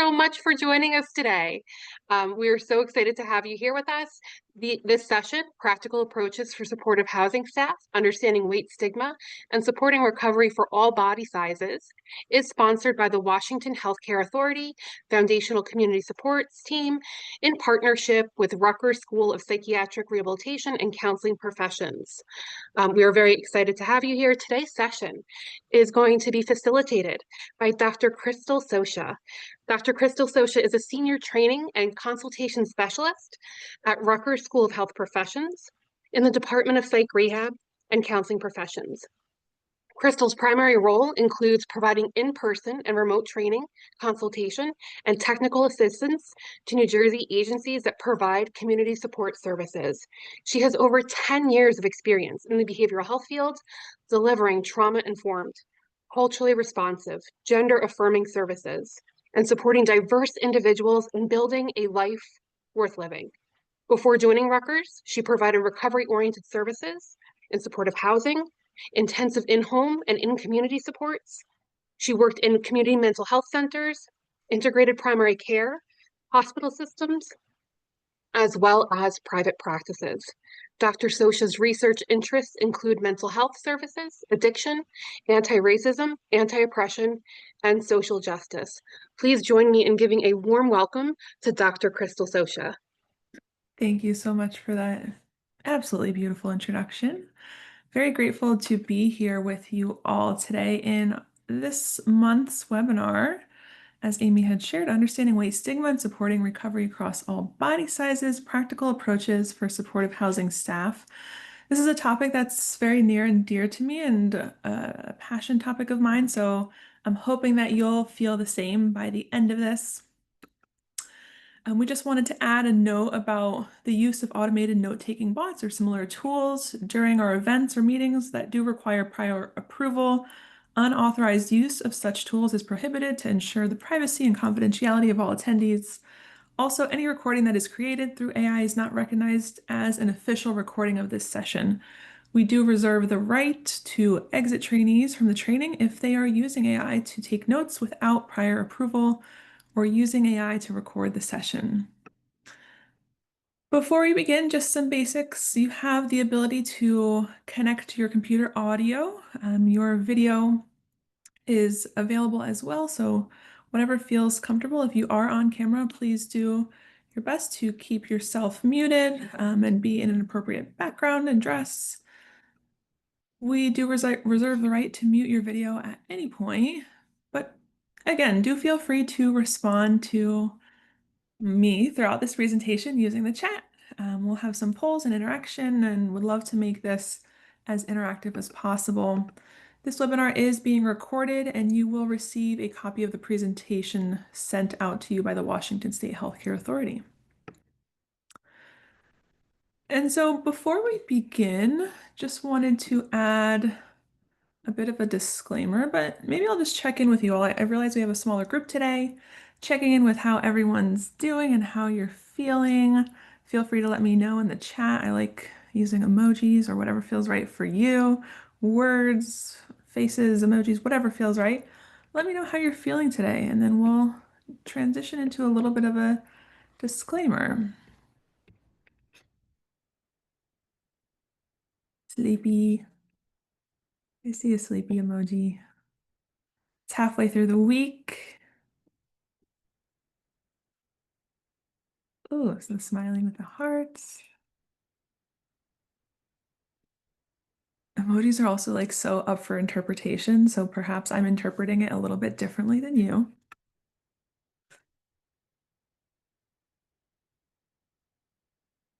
so much for joining us today. We are so excited to have you here with us. This session, Practical Approaches for Supportive Housing Staff, Understanding Weight Stigma, and Supporting Recovery for All Body Sizes, is sponsored by the Washington Healthcare Authority Foundational Community Supports Team in partnership with Rutgers School of Psychiatric Rehabilitation and Counseling Professions. We are very excited to have you here. Today's session is going to be facilitated by Dr. Crystal Sosha. Dr. Crystal Sosha is a senior training and consultation specialist at Rutgers School of Health Professions in the Department of Psych Rehab and Counseling Professions. Crystal's primary role includes providing in-person and remote training, consultation, and technical assistance to New Jersey agencies that provide community support services. She has over 10 years of experience in the behavioral health field, delivering trauma-informed, culturally responsive, gender-affirming services, and supporting diverse individuals in building a life worth living. Before joining Rutgers, she provided recovery-oriented services in supportive housing, intensive in-home and in-community supports. She worked in community mental health centers, integrated primary care, hospital systems, as well as private practices. Dr. Sosha's research interests include mental health services, addiction, anti-racism, anti-oppression, and social justice. Please join me in giving a warm welcome to Dr. Crystal Sosha. Thank you so much for that absolutely beautiful introduction. Very grateful to be here with you all today in this month's webinar. As Amy had shared, Understanding Weight Stigma and Supporting Recovery Across All Body Sizes, Practical Approaches for Supportive Housing Staff. This is a topic that's very near and dear to me and a passion topic of mine, so I'm hoping that you'll feel the same by the end of this. We just wanted to add a note about the use of automated note-taking bots or similar tools during our events or meetings that do require prior approval. Unauthorized use of such tools is prohibited to ensure the privacy and confidentiality of all attendees. Also, any recording that is created through AI is not recognized as an official recording of this session. We do reserve the right to exit trainees from the training if they are using AI to take notes without prior approval or using AI to record the session. Before we begin, just some basics. You have the ability to connect to your computer audio. Your video is available as well, so whatever feels comfortable. If you are on camera, please do your best to keep yourself muted and be in an appropriate background and dress. We do reserve the right to mute your video at any point, but again, do feel free to respond to me throughout this presentation using the chat. We'll have some polls and interaction and would love to make this as interactive as possible. This webinar is being recorded and you will receive a copy of the presentation sent out to you by the Washington State Healthcare Authority. And so before we begin, just wanted to add a bit of a disclaimer, but maybe I'll just check in with you all. I realize we have a smaller group today, checking in with how everyone's doing and how you're feeling. Feel free to let me know in the chat. I like using emojis or whatever feels right for you. Words, faces, emojis, whatever feels right. Let me know how you're feeling today, and then we'll transition into a little bit of a disclaimer. Sleepy. I see a sleepy emoji. It's halfway through the week. Oh, some smiling with the hearts. Emojis are also like so up for interpretation, so perhaps I'm interpreting it a little bit differently than you.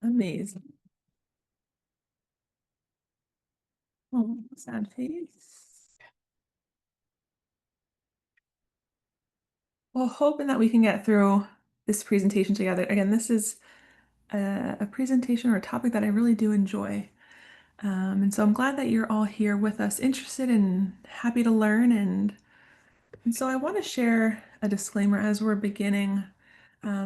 Amazing. Oh, sad face. Well, hoping that we can get through this presentation together. Again, this is a presentation or a topic that I really do enjoy. And so I'm glad that you're all here with us, interested and happy to learn. And so I want to share a disclaimer as we're beginning,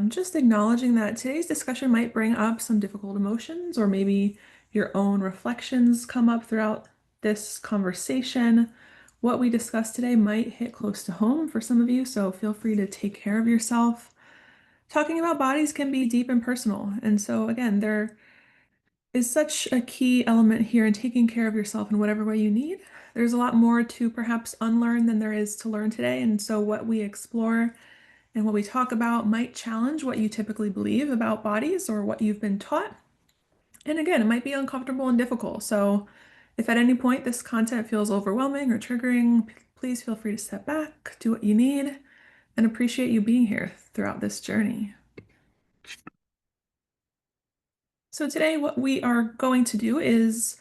just acknowledging that today's discussion might bring up some difficult emotions, or maybe your own reflections come up throughout this conversation. what we discussed today might hit close to home for some of you, so feel free to take care of yourself. Talking about bodies can be deep and personal. And so, again, there is such a key element here in taking care of yourself in whatever way you need. There's a lot more to perhaps unlearn than there is to learn today. And so, what we explore and what we talk about might challenge what you typically believe about bodies or what you've been taught. And again, it might be uncomfortable and difficult. So, if at any point this content feels overwhelming or triggering, please feel free to step back, do what you need, and appreciate you being here throughout this journey. So, today, what we are going to do is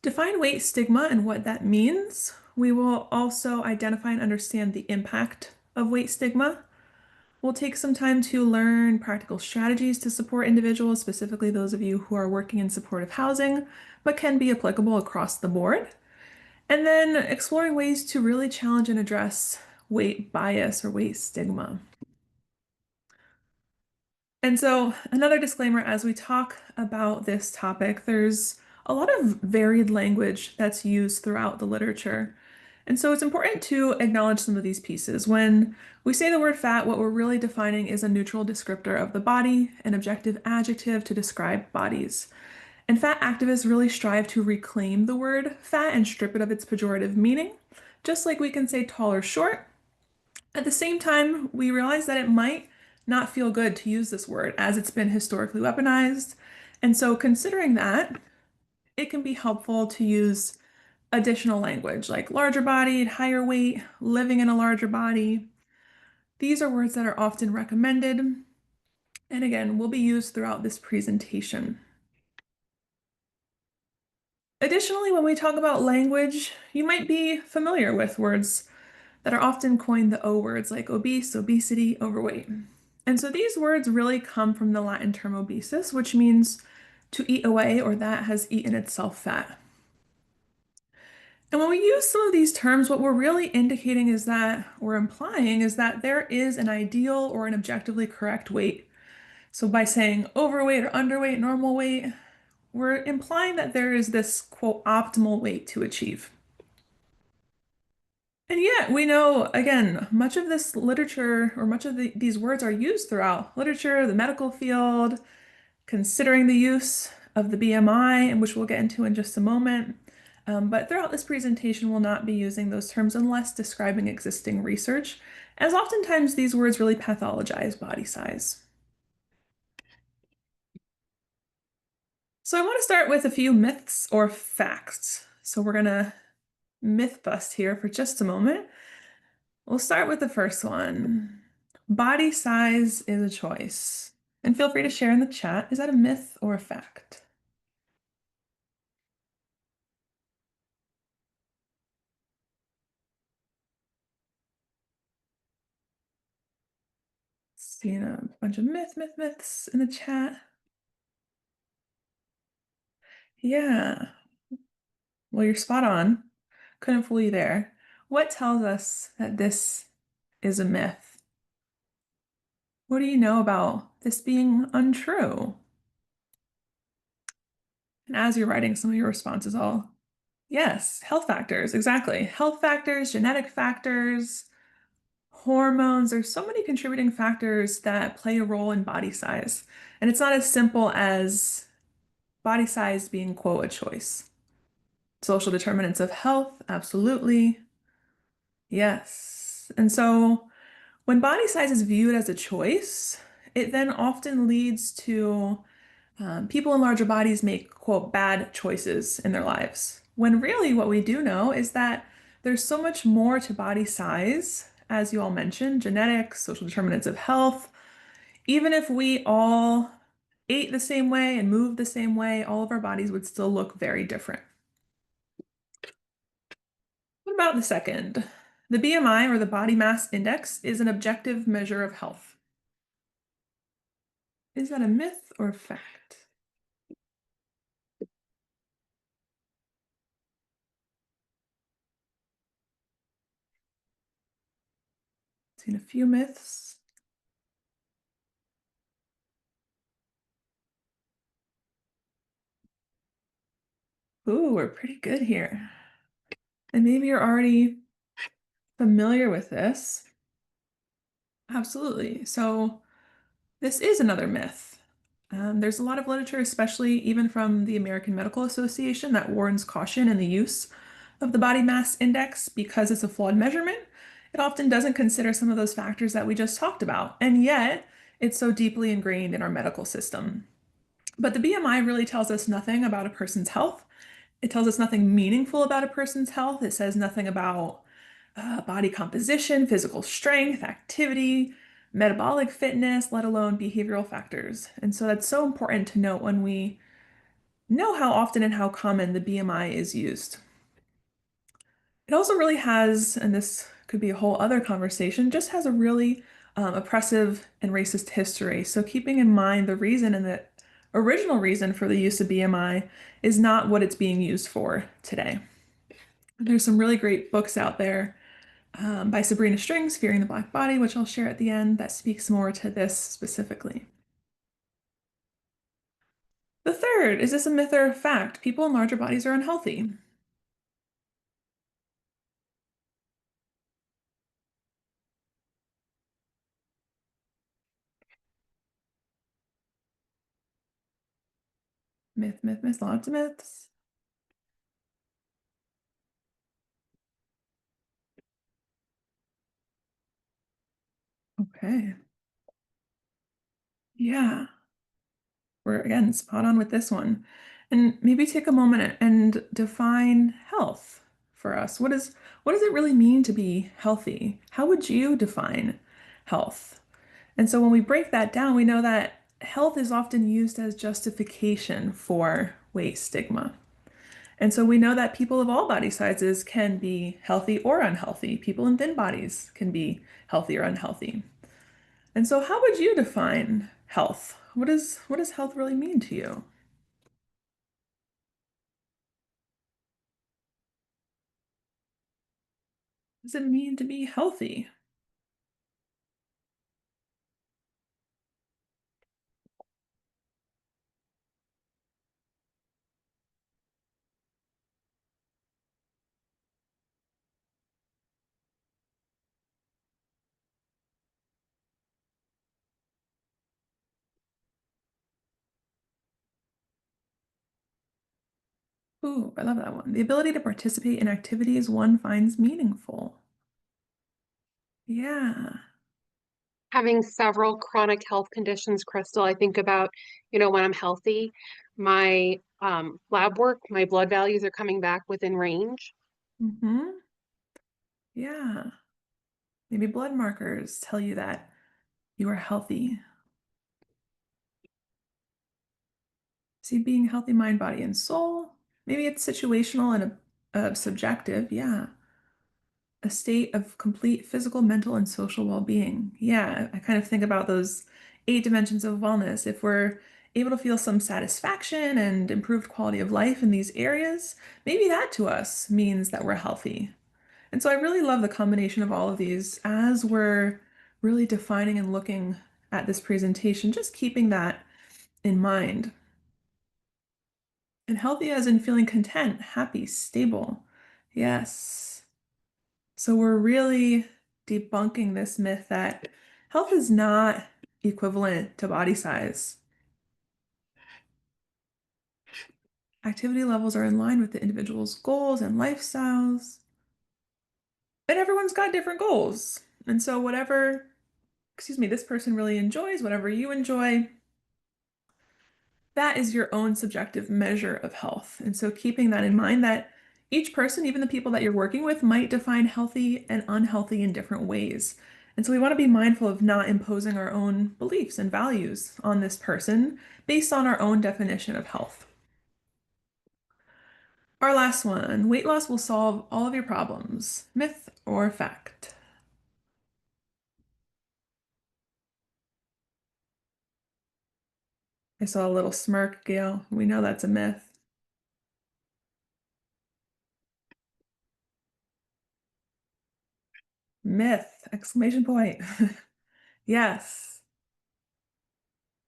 define weight stigma and what that means. We will also identify and understand the impact of weight stigma. We'll take some time to learn practical strategies to support individuals, specifically those of you who are working in supportive housing, but can be applicable across the board. And then exploring ways to really challenge and address weight bias or weight stigma. And so, another disclaimer as we talk about this topic, there's a lot of varied language that's used throughout the literature. And so, it's important to acknowledge some of these pieces. When we say the word fat, what we're really defining is a neutral descriptor of the body, an objective adjective to describe bodies. And fat activists really strive to reclaim the word fat and strip it of its pejorative meaning, just like we can say tall or short. At the same time, we realize that it might not feel good to use this word as it's been historically weaponized. And so, considering that, it can be helpful to use additional language like larger bodied, higher weight, living in a larger body. These are words that are often recommended and again will be used throughout this presentation. Additionally, when we talk about language, you might be familiar with words that are often coined the O words like obese, obesity, overweight. And so these words really come from the Latin term obesis, which means to eat away or that has eaten itself fat. And when we use some of these terms, what we're really indicating is that, or implying, is that there is an ideal or an objectively correct weight. So by saying overweight or underweight, normal weight, we're implying that there is this quote optimal weight to achieve. And yet, we know, again, much of this literature or much of these words are used throughout literature, the medical field, considering the use of the BMI, and which we'll get into in just a moment. But throughout this presentation, we'll not be using those terms unless describing existing research, as oftentimes these words really pathologize body size. So I want to start with a few myths or facts. So we're going to myth bust here for just a moment. We'll start with the first one. Body size is a choice. And feel free to share in the chat. Is that a myth or a fact? Seeing a bunch of myths in the chat. Yeah. Well, you're spot on. Couldn't fool you there. What tells us that this is a myth? What do you know about this being untrue? And as you're writing some of your responses, yes, health factors, exactly. Health factors, genetic factors, hormones. There's so many contributing factors that play a role in body size. And it's not as simple as body size being, quote, a choice. Social determinants of health, absolutely. Yes. And so when body size is viewed as a choice, it then often leads to people in larger bodies make, quote, bad choices in their lives. When really what we do know is that there's so much more to body size, as you all mentioned, genetics, social determinants of health. Even if we all ate the same way and moved the same way, all of our bodies would still look very different. What about the second? The BMI or the body mass index is an objective measure of health. Is that a myth or a fact? Seen a few myths. Ooh, we're pretty good here. And maybe you're already Familiar with this? Absolutely. So, this is another myth. There's a lot of literature, especially even from the American Medical Association, that warns caution in the use of the body mass index because it's a flawed measurement. It often doesn't consider some of those factors that we just talked about, and yet it's so deeply ingrained in our medical system. But the BMI really tells us nothing about a person's health. It tells us nothing meaningful about a person's health. It says nothing about body composition, physical strength, activity, metabolic fitness, let alone behavioral factors. And so that's so important to note when we know how often and how common the BMI is used. It also really has, and this could be a whole other conversation, just has a really oppressive and racist history. So keeping in mind the reason and the original reason for the use of BMI is not what it's being used for today. There's some really great books out there by Sabrina Strings, Fearing the Black Body, which I'll share at the end, that speaks more to this specifically. The third, is this a myth or a fact? People in larger bodies are unhealthy. Myth, myth, myth, lots of myths. Okay. Yeah. We're again spot on with this one. And maybe take a moment and define health for us. What does it really mean to be healthy? How would you define health? And so when we break that down, we know that health is often used as justification for weight stigma. And so we know that people of all body sizes can be healthy or unhealthy. People in thin bodies can be healthy or unhealthy. And so how would you define health? What does health really mean to you? What does it mean to be healthy? Ooh, I love that one. The ability to participate in activities one finds meaningful. Yeah. Having several chronic health conditions, Crystal, I think about, when I'm healthy, my lab work, my blood values are coming back within range. Hmm. Yeah. Maybe blood markers tell you that you are healthy. See, being healthy mind, body, and soul. Maybe it's situational and subjective. Yeah. A state of complete physical, mental, and social well-being. Yeah, I kind of think about those 8 dimensions of wellness. If we're able to feel some satisfaction and improved quality of life in these areas, maybe that to us means that we're healthy. And so I really love the combination of all of these as we're really defining and looking at this presentation, just keeping that in mind. And healthy as in feeling content, happy, stable. Yes. So we're really debunking this myth that health is not equivalent to body size. Activity levels are in line with the individual's goals and lifestyles. And everyone's got different goals. And so whatever, excuse me, this person really enjoys, whatever you enjoy, that is your own subjective measure of health. And so keeping that in mind that each person, even the people that you're working with, might define healthy and unhealthy in different ways. And so we want to be mindful of not imposing our own beliefs and values on this person based on our own definition of health. Our last one, weight loss will solve all of your problems. Myth or fact? I saw a little smirk, Gail. We know that's a myth. Myth! Exclamation point. Yes.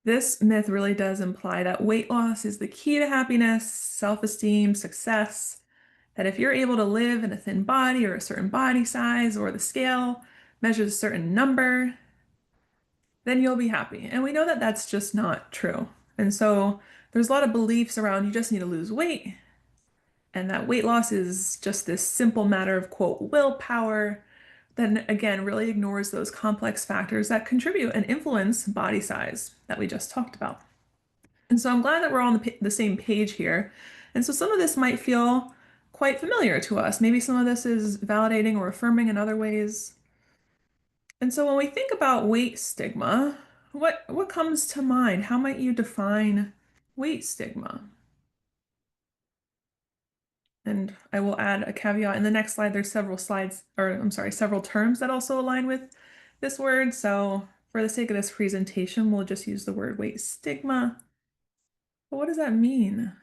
This myth really does imply that weight loss is the key to happiness, self-esteem, success, that if you're able to live in a thin body or a certain body size or the scale measures a certain number, then you'll be happy. And we know that that's just not true. And so there's a lot of beliefs around you just need to lose weight and that weight loss is just this simple matter of quote willpower, then again really ignores those complex factors that contribute and influence body size that we just talked about. And so I'm glad that we're all on the same page here. And so some of this might feel quite familiar to us. Maybe some of this is validating or affirming in other ways. And so when we think about weight stigma, what comes to mind? How might you define weight stigma? And I will add a caveat in the next slide. There's several slides, or I'm sorry, several terms that also align with this word. So for the sake of this presentation, we'll just use the word weight stigma. But what does that mean?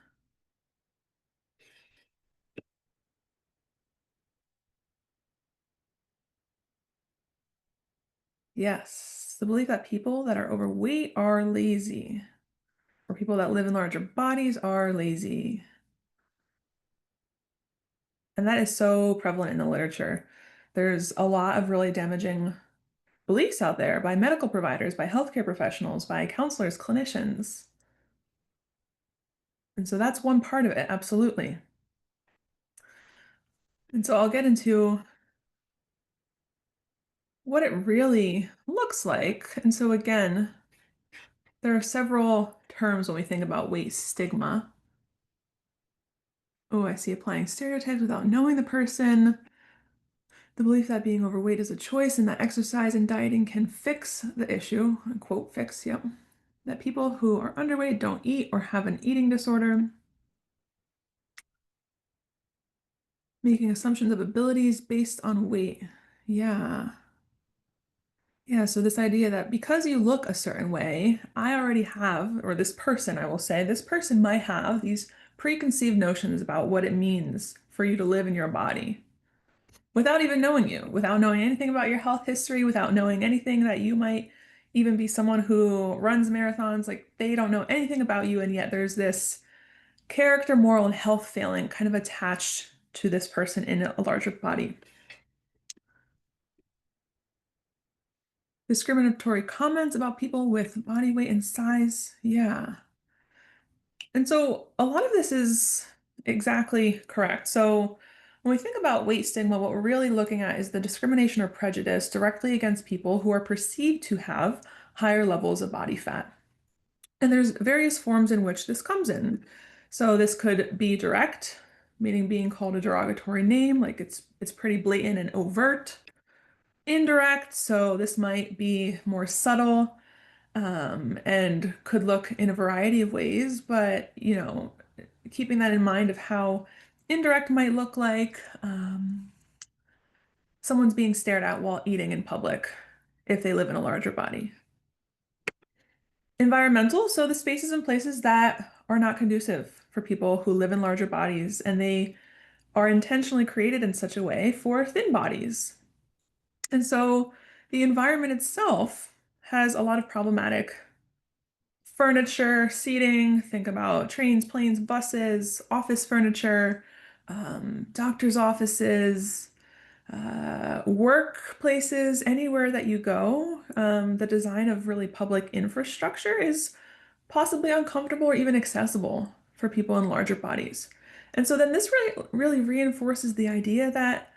Yes, the belief that people that are overweight are lazy, or people that live in larger bodies are lazy. And that is so prevalent in the literature. There's a lot of really damaging beliefs out there by medical providers, by healthcare professionals, by counselors, clinicians. And so that's one part of it, absolutely. And so I'll get into what it really looks like. And so again, there are several terms when we think about weight stigma. Oh, I see applying stereotypes without knowing the person. The belief that being overweight is a choice and that exercise and dieting can fix the issue. Quote, fix, yep. That people who are underweight don't eat or have an eating disorder. Making assumptions of abilities based on weight. Yeah. Yeah, so this idea that because you look a certain way, I already have, or this person, I will say, this person might have these preconceived notions about what it means for you to live in your body without even knowing you, without knowing anything about your health history, without knowing anything that you might even be someone who runs marathons. Like they don't know anything about you, and yet there's this character, moral, and health failing kind of attached to this person in a larger body. Discriminatory comments about people with body weight and size. Yeah. And so a lot of this is exactly correct. So when we think about weight stigma, what we're really looking at is the discrimination or prejudice directly against people who are perceived to have higher levels of body fat. And there's various forms in which this comes in. So this could be direct, meaning being called a derogatory name, like it's pretty blatant and overt. Indirect, so this might be more subtle, and could look in a variety of ways, but keeping that in mind of how indirect might look like someone's being stared at while eating in public if they live in a larger body. Environmental, so the spaces and places that are not conducive for people who live in larger bodies, and they are intentionally created in such a way for thin bodies. And so the environment itself has a lot of problematic furniture, seating, think about trains, planes, buses, office furniture, doctor's offices, workplaces, anywhere that you go. The design of really public infrastructure is possibly uncomfortable or even accessible for people in larger bodies. And so then this really reinforces the idea that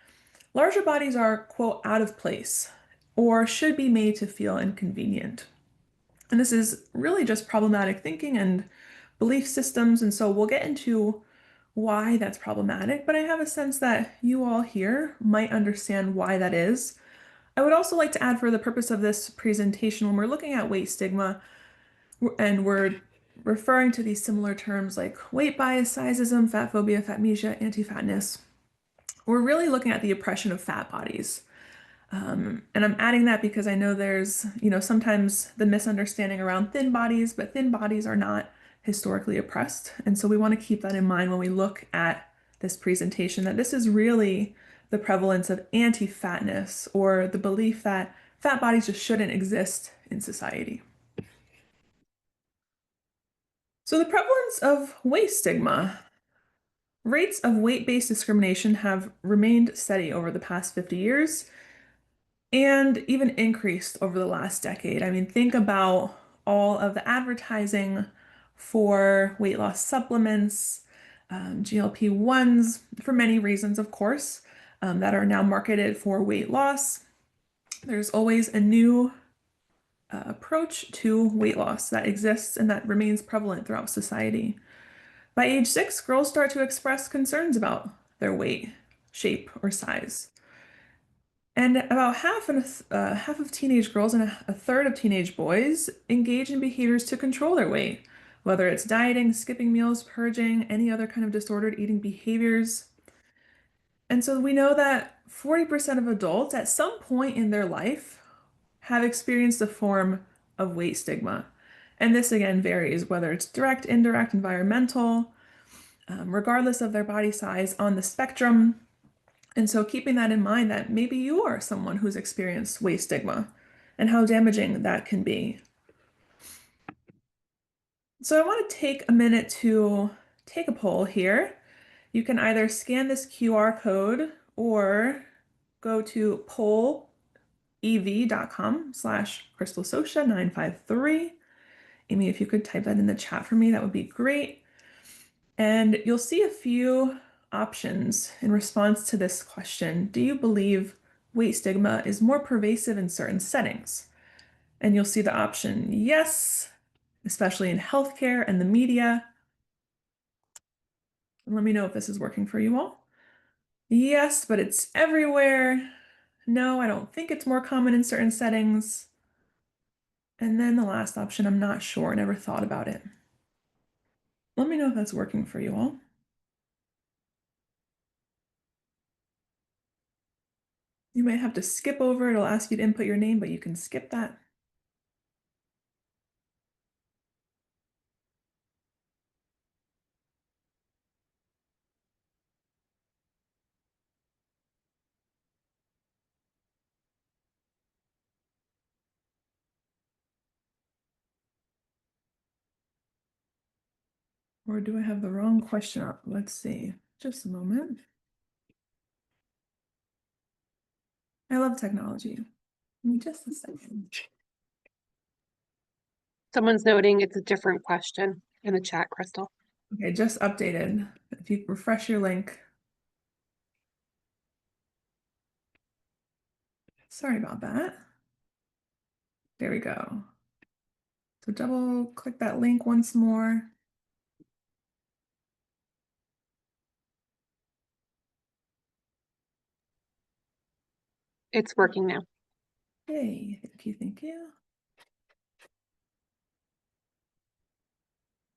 larger bodies are, quote, out of place or should be made to feel inconvenient. And this is really just problematic thinking and belief systems. And so we'll get into why that's problematic, but I have a sense that you all here might understand why that is. I would also like to add for the purpose of this presentation, when we're looking at weight stigma and we're referring to these similar terms like weight bias, sizeism, fat phobia, fatmesia, anti-fatness, we're really looking at the oppression of fat bodies. And I'm adding that because I know there's, sometimes the misunderstanding around thin bodies, but thin bodies are not historically oppressed. And so we want to keep that in mind when we look at this presentation, that this is really the prevalence of anti-fatness or the belief that fat bodies just shouldn't exist in society. So the prevalence of weight stigma. Rates of weight-based discrimination have remained steady over the past 50 years and even increased over the last decade. I mean, think about all of the advertising for weight loss supplements, GLP-1s, for many reasons, of course, that are now marketed for weight loss. There's always a new approach to weight loss that exists and that remains prevalent throughout society. By age 6, girls start to express concerns about their weight, shape, or size. And about half of teenage girls and a third of teenage boys engage in behaviors to control their weight, whether it's dieting, skipping meals, purging, any other kind of disordered eating behaviors. And so we know that 40% of adults at some point in their life have experienced a form of weight stigma. And this again varies whether it's direct, indirect, environmental, regardless of their body size on the spectrum. And so keeping that in mind that maybe you are someone who's experienced weight stigma and how damaging that can be. So I want to take a minute to take a poll here. You can either scan this QR code or go to pollev.com/crystalsosha953. Amy, if you could type that in the chat for me, that would be great. And you'll see a few options in response to this question. Do you believe weight stigma is more pervasive in certain settings? And you'll see the option yes, especially in healthcare and the media. And let me know if this is working for you all. Yes, but it's everywhere. No, I don't think it's more common in certain settings. And then the last option, I'm not sure, never thought about it. Let me know if that's working for you all. You might have to skip over, it'll ask you to input your name, but you can skip that. Or do I have the wrong question up? Let's see. Just a moment. I love technology. Give me just a second. Someone's noting it's a different question in the chat, Crystal. Okay, just updated. If you refresh your link. Sorry about that. There we go. So double click that link once more. It's working now. Yay, thank you, thank you.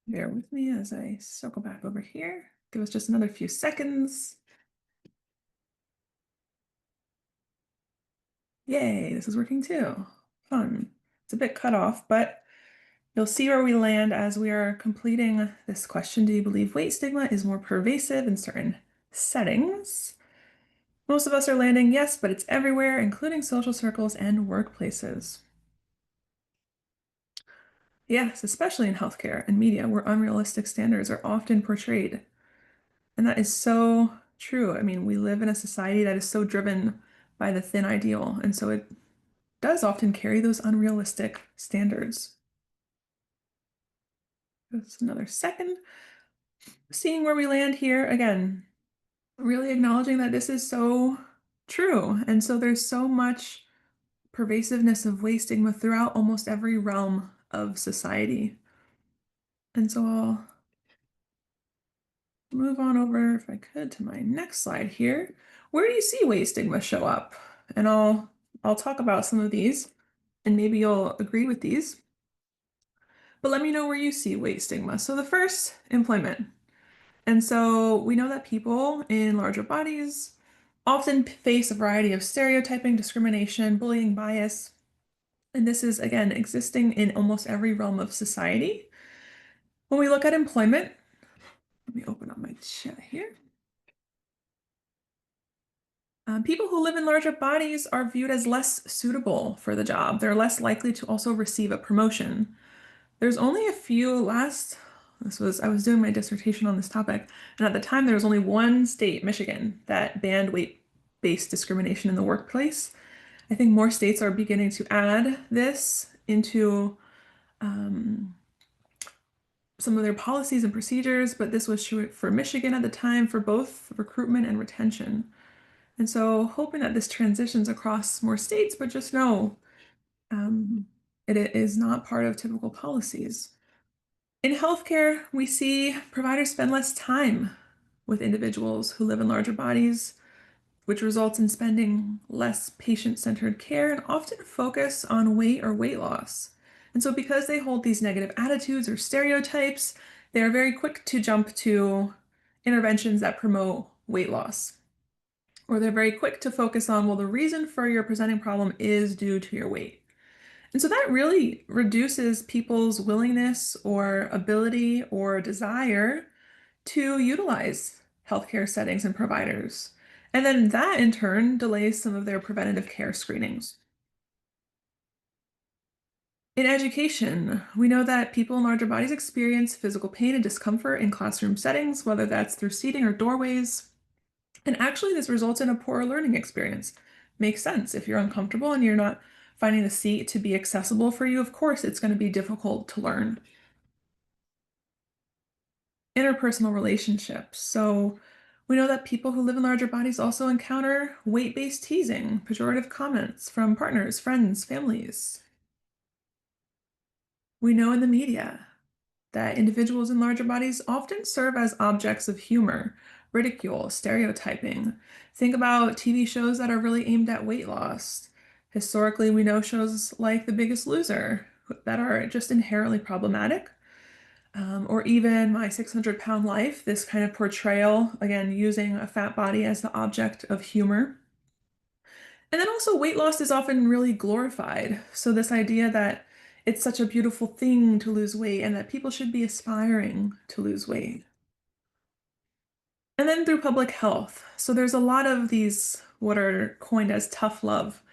Bear with me as I circle back over here. Give us just another few seconds. Yay, this is working too. Fun. It's a bit cut off, but you'll see where we land as we are completing this question. Do you believe weight stigma is more pervasive in certain settings? Most of us are landing yes, but it's everywhere, including social circles and workplaces. Yes, especially in healthcare and media, where unrealistic standards are often portrayed. And that is so true. I mean, we live in a society that is so driven by the thin ideal, and so it does often carry those unrealistic standards. Just another second. Seeing where we land here again, really acknowledging that this is so true. And so there's so much pervasiveness of weight stigma throughout almost every realm of society. And so I'll move on over, if I could, to my next slide here. Where do you see weight stigma show up? And I'll talk about some of these, and maybe you'll agree with these. But let me know where you see weight stigma. So the first, employment. And so we know that people in larger bodies often face a variety of stereotyping, discrimination, bullying, bias. And this is, again, existing in almost every realm of society. When we look at employment, let me open up my chat here. People who live in larger bodies are viewed as less suitable for the job. They're less likely to also receive a promotion. There's only a few, last I was doing my dissertation on this topic, and at the time there was only one state, Michigan, that banned weight-based discrimination in the workplace. I think more states are beginning to add this into um, some of their policies and procedures, but this was true for Michigan at the time for both recruitment and retention. And so, hoping that this transitions across more states, but just know um, it is not part of typical policies. In healthcare, we see providers spend less time with individuals who live in larger bodies, which results in spending less patient-centered care and often focus on weight or weight loss. And so because they hold these negative attitudes or stereotypes, they are very quick to jump to interventions that promote weight loss. Or they're very quick to focus on, well, the reason for your presenting problem is due to your weight. And so that really reduces people's willingness or ability or desire to utilize healthcare settings and providers. And then that in turn delays some of their preventative care screenings. In education, we know that people in larger bodies experience physical pain and discomfort in classroom settings, whether that's through seating or doorways. And actually, this results in a poor learning experience. Makes sense. If you're uncomfortable and you're not finding the seat to be accessible for you, of course, it's going to be difficult to learn. Interpersonal relationships. So we know that people who live in larger bodies also encounter weight-based teasing, pejorative comments from partners, friends, families. We know in the media that individuals in larger bodies often serve as objects of humor, ridicule, stereotyping. Think about TV shows that are really aimed at weight loss. Historically, we know shows like The Biggest Loser that are just inherently problematic. Or even My 600-Pound Life, this kind of portrayal, again, using a fat body as the object of humor. And then also, weight loss is often really glorified. So, this idea that it's such a beautiful thing to lose weight and that people should be aspiring to lose weight. And then through public health. So, there's a lot of these what are coined as tough love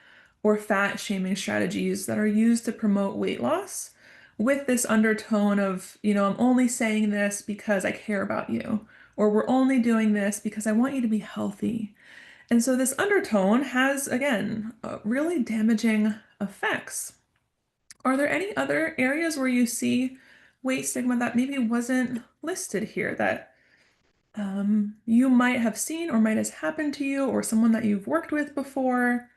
or fat shaming strategies that are used to promote weight loss with this undertone of, I'm only saying this because I care about you, or we're only doing this because I want you to be healthy. And so this undertone has, again, really damaging effects. Are there any other areas where you see weight stigma that maybe wasn't listed here that you might have seen or might have happened to you or someone that you've worked with before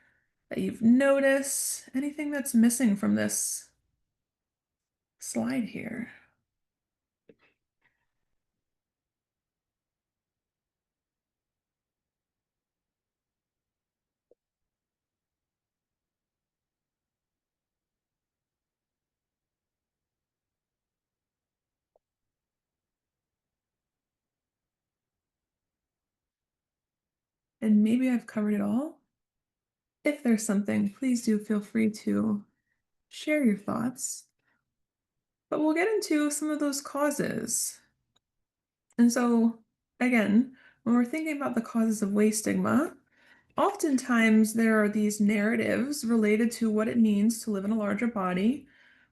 that you've noticed? Anything that's missing from this slide here? And maybe I've covered it all. If there's something, please do feel free to share your thoughts. But we'll get into some of those causes. And so, again, when we're thinking about the causes of weight stigma, oftentimes there are these narratives related to what it means to live in a larger body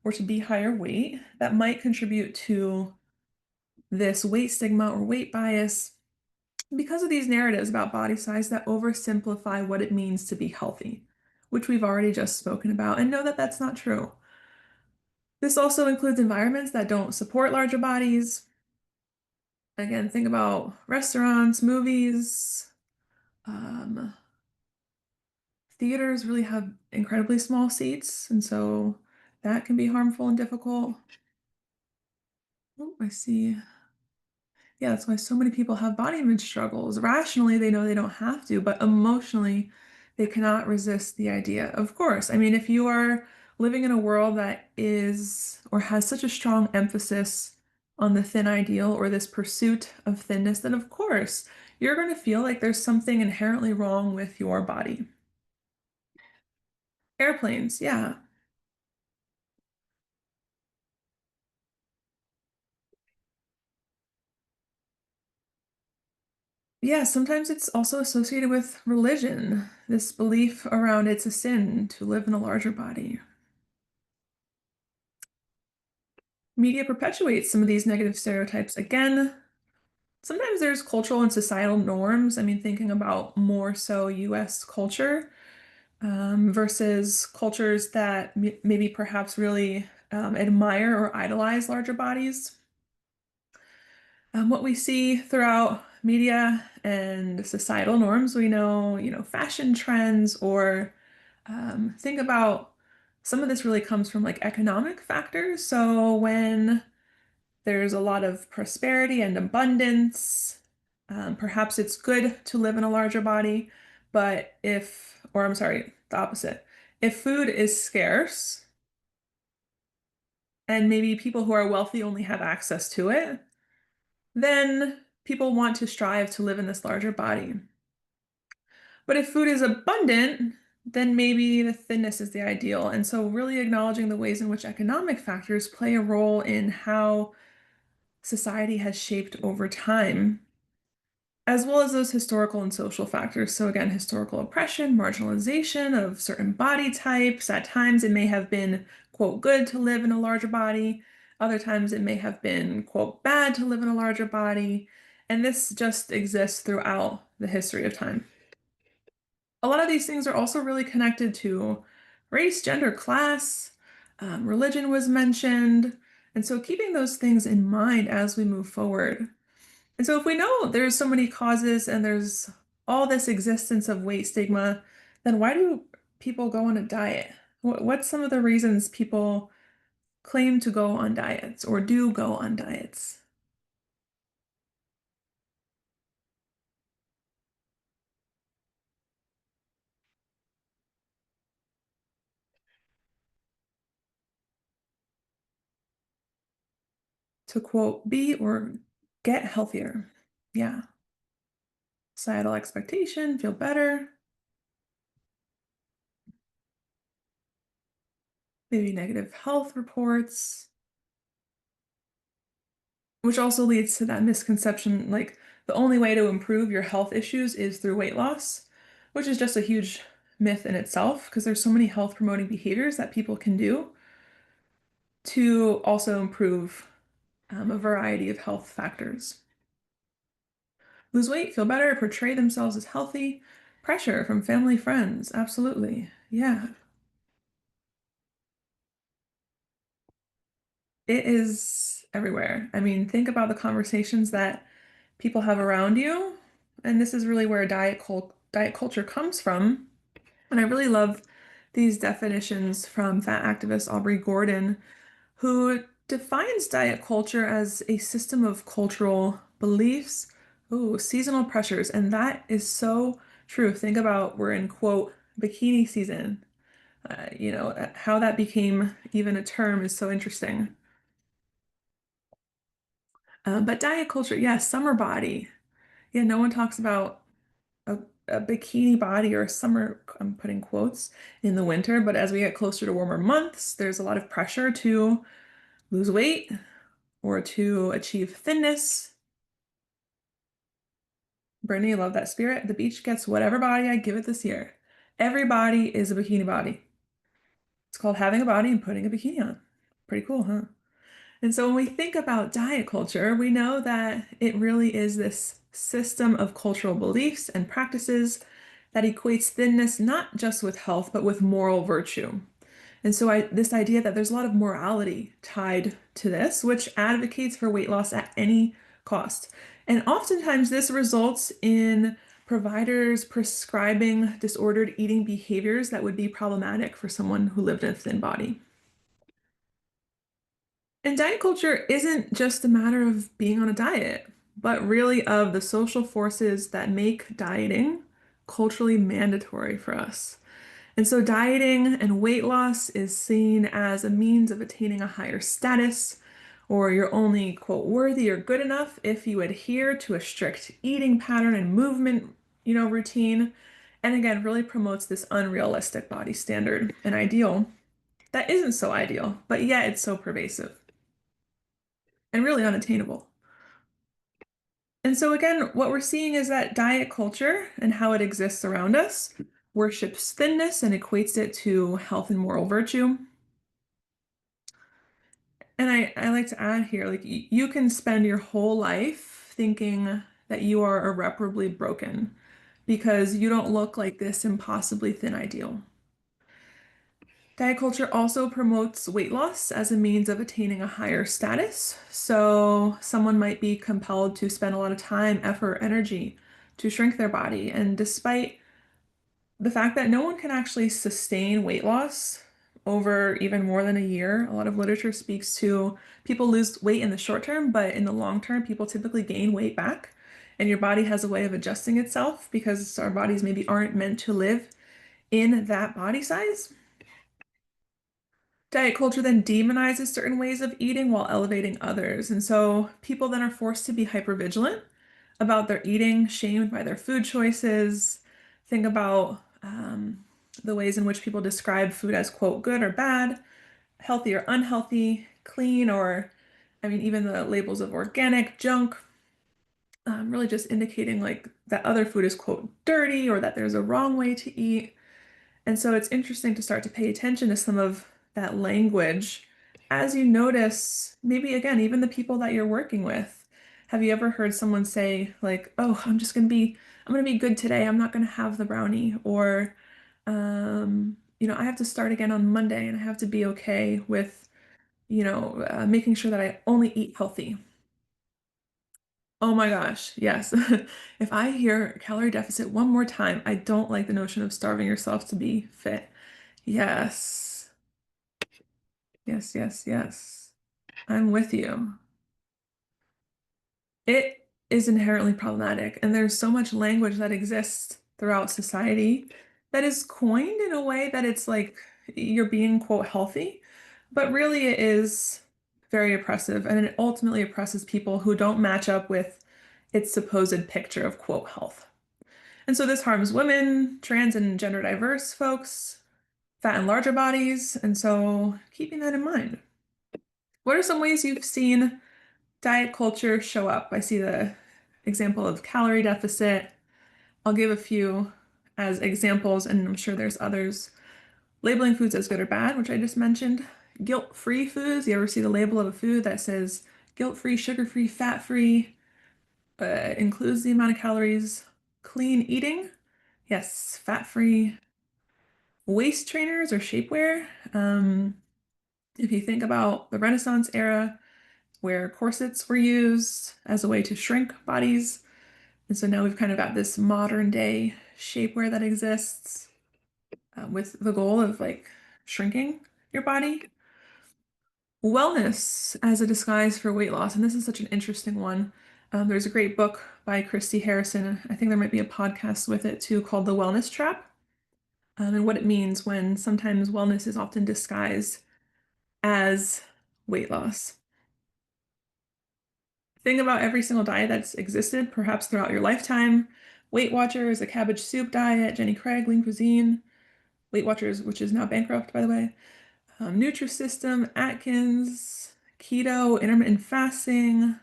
or to be higher weight that might contribute to this weight stigma or weight bias because of these narratives about body size that oversimplify what it means to be healthy, which we've already just spoken about, and know that that's not true. This also includes environments that don't support larger bodies. Again, think about restaurants, movies, um, theaters really have incredibly small seats, and so that can be harmful and difficult. Oh, I see. Yeah, that's why so many people have body image struggles. Rationally, they know they don't have to, but emotionally, they cannot resist the idea. Of course, I mean, if you are living in a world that is or has such a strong emphasis on the thin ideal or this pursuit of thinness, then of course, you're going to feel like there's something inherently wrong with your body. Airplanes, yeah. Yeah, sometimes it's also associated with religion, this belief around it's a sin to live in a larger body. Media perpetuates some of these negative stereotypes. Again, sometimes there's cultural and societal norms. I mean, thinking about more so US culture versus cultures that maybe perhaps really admire or idolize larger bodies. What we see throughout media and societal norms, we know, fashion trends or think about some of this really comes from like economic factors. So when there's a lot of prosperity and abundance, perhaps it's good to live in a larger body, but or I'm sorry, the opposite. If food is scarce and maybe people who are wealthy only have access to it, then people want to strive to live in this larger body. But if food is abundant, then maybe the thinness is the ideal. And so, really acknowledging the ways in which economic factors play a role in how society has shaped over time, as well as those historical and social factors. So, again, historical oppression, marginalization of certain body types. At times, it may have been, quote, good to live in a larger body. Other times, it may have been, quote, bad to live in a larger body. And this just exists throughout the history of time. A lot of these things are also really connected to race, gender, class, religion was mentioned. And so keeping those things in mind as we move forward. And so if we know there's so many causes and there's all this existence of weight stigma, then why do people go on a diet? What's some of the reasons people claim to go on diets or do go on diets? To quote, be or get healthier. Yeah. Societal expectation, feel better. Maybe negative health reports, which also leads to that misconception like the only way to improve your health issues is through weight loss, which is just a huge myth in itself because there's so many health promoting behaviors that people can do to also improve a variety of health factors. Lose weight, feel better, portray themselves as healthy, pressure from family, friends. Absolutely. Yeah. It is everywhere. I mean, think about the conversations that people have around you, and this is really where diet culture comes from. And I really love these definitions from fat activist Aubrey Gordon, who defines diet culture as a system of cultural beliefs, ooh, seasonal pressures, and that is so true. Think about we're in quote bikini season. How that became even a term is so interesting. But diet culture, yeah, summer body. Yeah, no one talks about a, a bikini body or a summer, I'm putting quotes, in the winter. But as we get closer to warmer months, there's a lot of pressure to lose weight or to achieve thinness. Brittany, I love that spirit. The beach gets whatever body I give it this year. Every body is a bikini body. It's called having a body and putting a bikini on. Pretty cool, huh? And so when we think about diet culture, we know that it really is this system of cultural beliefs and practices that equates thinness not just with health, but with moral virtue. And so this idea that there's a lot of morality tied to this, which advocates for weight loss at any cost. And oftentimes this results in providers prescribing disordered eating behaviors that would be problematic for someone who lived in a thin body. And diet culture isn't just a matter of being on a diet, but really of the social forces that make dieting culturally mandatory for us. And so dieting and weight loss is seen as a means of attaining a higher status, or you're only, quote, worthy or good enough if you adhere to a strict eating pattern and movement, routine. And again, really promotes this unrealistic body standard, an ideal that isn't so ideal, but yet it's so pervasive and really unattainable. And so, again, what we're seeing is that diet culture and how it exists around us worships thinness and equates it to health and moral virtue. And I like to add here, like you can spend your whole life thinking that you are irreparably broken because you don't look like this impossibly thin ideal. Diet culture also promotes weight loss as a means of attaining a higher status. So someone might be compelled to spend a lot of time, effort, energy to shrink their body. And despite the fact that no one can actually sustain weight loss over even more than a year, a lot of literature speaks to people lose weight in the short term, but in the long term, people typically gain weight back. And your body has a way of adjusting itself because our bodies maybe aren't meant to live in that body size. Diet culture then demonizes certain ways of eating while elevating others. And so people then are forced to be hypervigilant about their eating, shamed by their food choices. Think about the ways in which people describe food as, quote, good or bad, healthy or unhealthy, clean or, I mean, even the labels of organic, junk, really just indicating like that other food is, quote, dirty or that there's a wrong way to eat. And so it's interesting to start to pay attention to some of that language as you notice, maybe again, even the people that you're working with. Have you ever heard someone say, like, oh, I'm gonna be good today. I'm not gonna have the brownie. Or, I have to start again on Monday and I have to be okay with, making sure that I only eat healthy. Oh my gosh, yes. If I hear calorie deficit one more time, I don't like the notion of starving yourself to be fit. Yes. Yes, yes, yes. I'm with you. It is inherently problematic, and there's so much language that exists throughout society that is coined in a way that it's like you're being, quote, healthy, but really it is very oppressive, and it ultimately oppresses people who don't match up with its supposed picture of, quote, health. And so this harms women, trans and gender diverse folks, fat and larger bodies, and so keeping that in mind. What are some ways you've seen diet culture show up? I see the example of calorie deficit. I'll give a few as examples, and I'm sure there's others. Labeling foods as good or bad, which I just mentioned. Guilt-free foods. You ever see the label of a food that says guilt-free, sugar-free, fat-free, includes the amount of calories. Clean eating. Yes, fat-free. Waist trainers or shapewear. If you think about the Renaissance era, where corsets were used as a way to shrink bodies. And so now we've kind of got this modern day shapewear that exists with the goal of like shrinking your body. Wellness as a disguise for weight loss. And this is such an interesting one. There's a great book by Christy Harrison. I think there might be a podcast with it too called The Wellness Trap, and what it means when sometimes wellness is often disguised as weight loss. Think about every single diet that's existed, perhaps throughout your lifetime. Weight Watchers, a cabbage soup diet, Jenny Craig, lean cuisine, Weight Watchers, which is now bankrupt, by the way. Nutrisystem, Atkins, keto, intermittent fasting.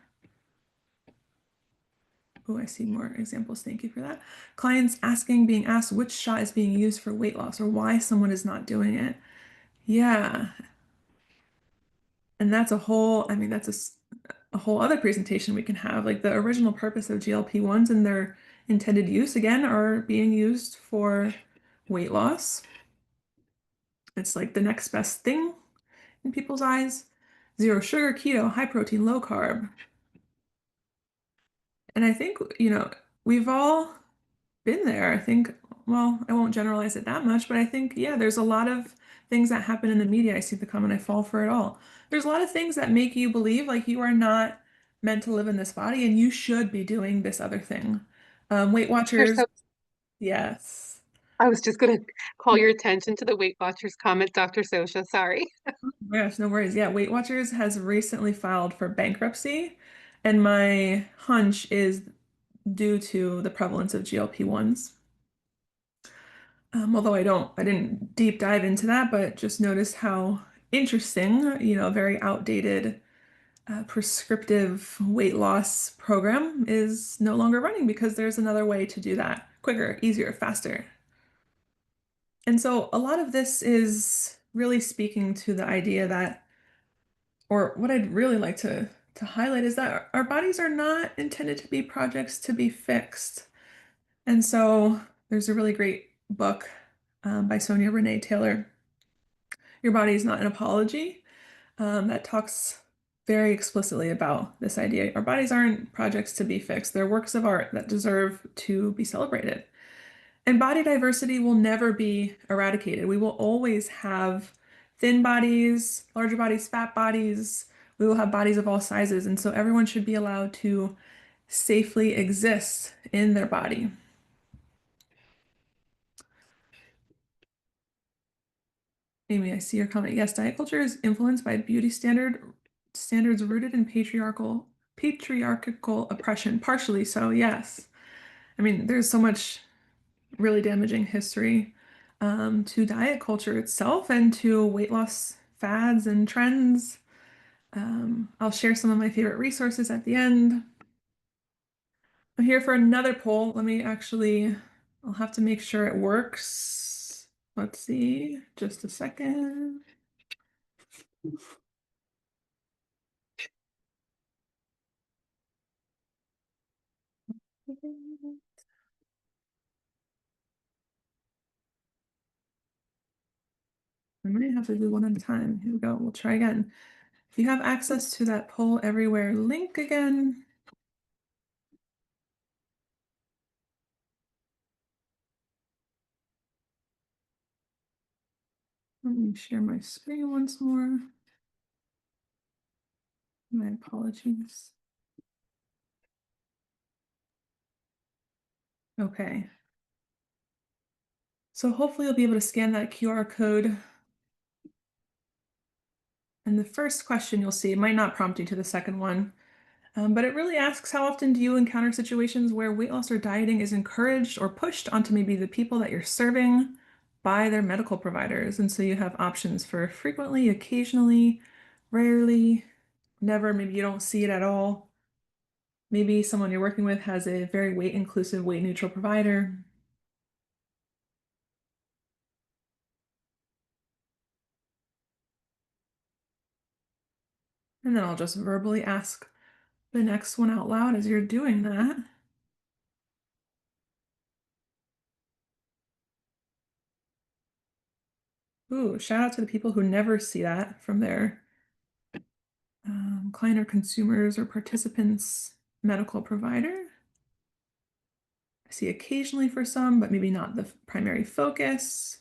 Oh, I see more examples. Thank you for that. Clients being asked which shot is being used for weight loss or why someone is not doing it. Yeah. And that's a whole, I mean, a whole other presentation we can have. Like the original purpose of GLP-1s and their intended use, again, are being used for weight loss. It's like the next best thing in people's eyes. Zero sugar, keto, high protein, low carb. And I think, we've all been there. I think, well, I won't generalize it that much, but I think, yeah, there's a lot of things that happen in the media. I see the comment, I fall for it all. There's a lot of things that make you believe like you are not meant to live in this body and you should be doing this other thing. Weight They're Watchers, so yes. I was just going to call your attention to the Weight Watchers comment, Dr. Sosha. Sorry. Oh my gosh, no worries. Yeah, Weight Watchers has recently filed for bankruptcy, and my hunch is due to the prevalence of GLP-1s. Although I didn't deep dive into that, but just noticed how interesting, a very outdated prescriptive weight loss program is no longer running because there's another way to do that quicker, easier, faster. And so a lot of this is really speaking to the idea that or what I'd really like to highlight is that our bodies are not intended to be projects to be fixed. And so there's a really great book by Sonia Renee Taylor, Your Body is Not an Apology, that talks very explicitly about this idea. Our bodies aren't projects to be fixed. They're works of art that deserve to be celebrated. And body diversity will never be eradicated. We will always have thin bodies, larger bodies, fat bodies. We will have bodies of all sizes. And so everyone should be allowed to safely exist in their body. Amy, I see your comment. Yes, diet culture is influenced by beauty standards rooted in patriarchal oppression. Partially so, yes. I mean, there's so much really damaging history to diet culture itself and to weight loss fads and trends. I'll share some of my favorite resources at the end. I'm here for another poll. I'll have to make sure it works. Let's see, just a second. I might have to do one at a time. Here we go. We'll try again. If you have access to that poll everywhere link again, let me share my screen once more. My apologies. Okay. So hopefully you'll be able to scan that QR code. And the first question you'll see might not prompt you to the second one, but it really asks how often do you encounter situations where weight loss or dieting is encouraged or pushed onto maybe the people that you're serving by their medical providers. And so you have options for frequently, occasionally, rarely, never, maybe you don't see it at all. Maybe someone you're working with has a very weight inclusive, weight neutral provider. And then I'll just verbally ask the next one out loud as you're doing that. Ooh, shout out to the people who never see that from their client or consumers or participants' medical provider. I see occasionally for some, but maybe not the primary focus.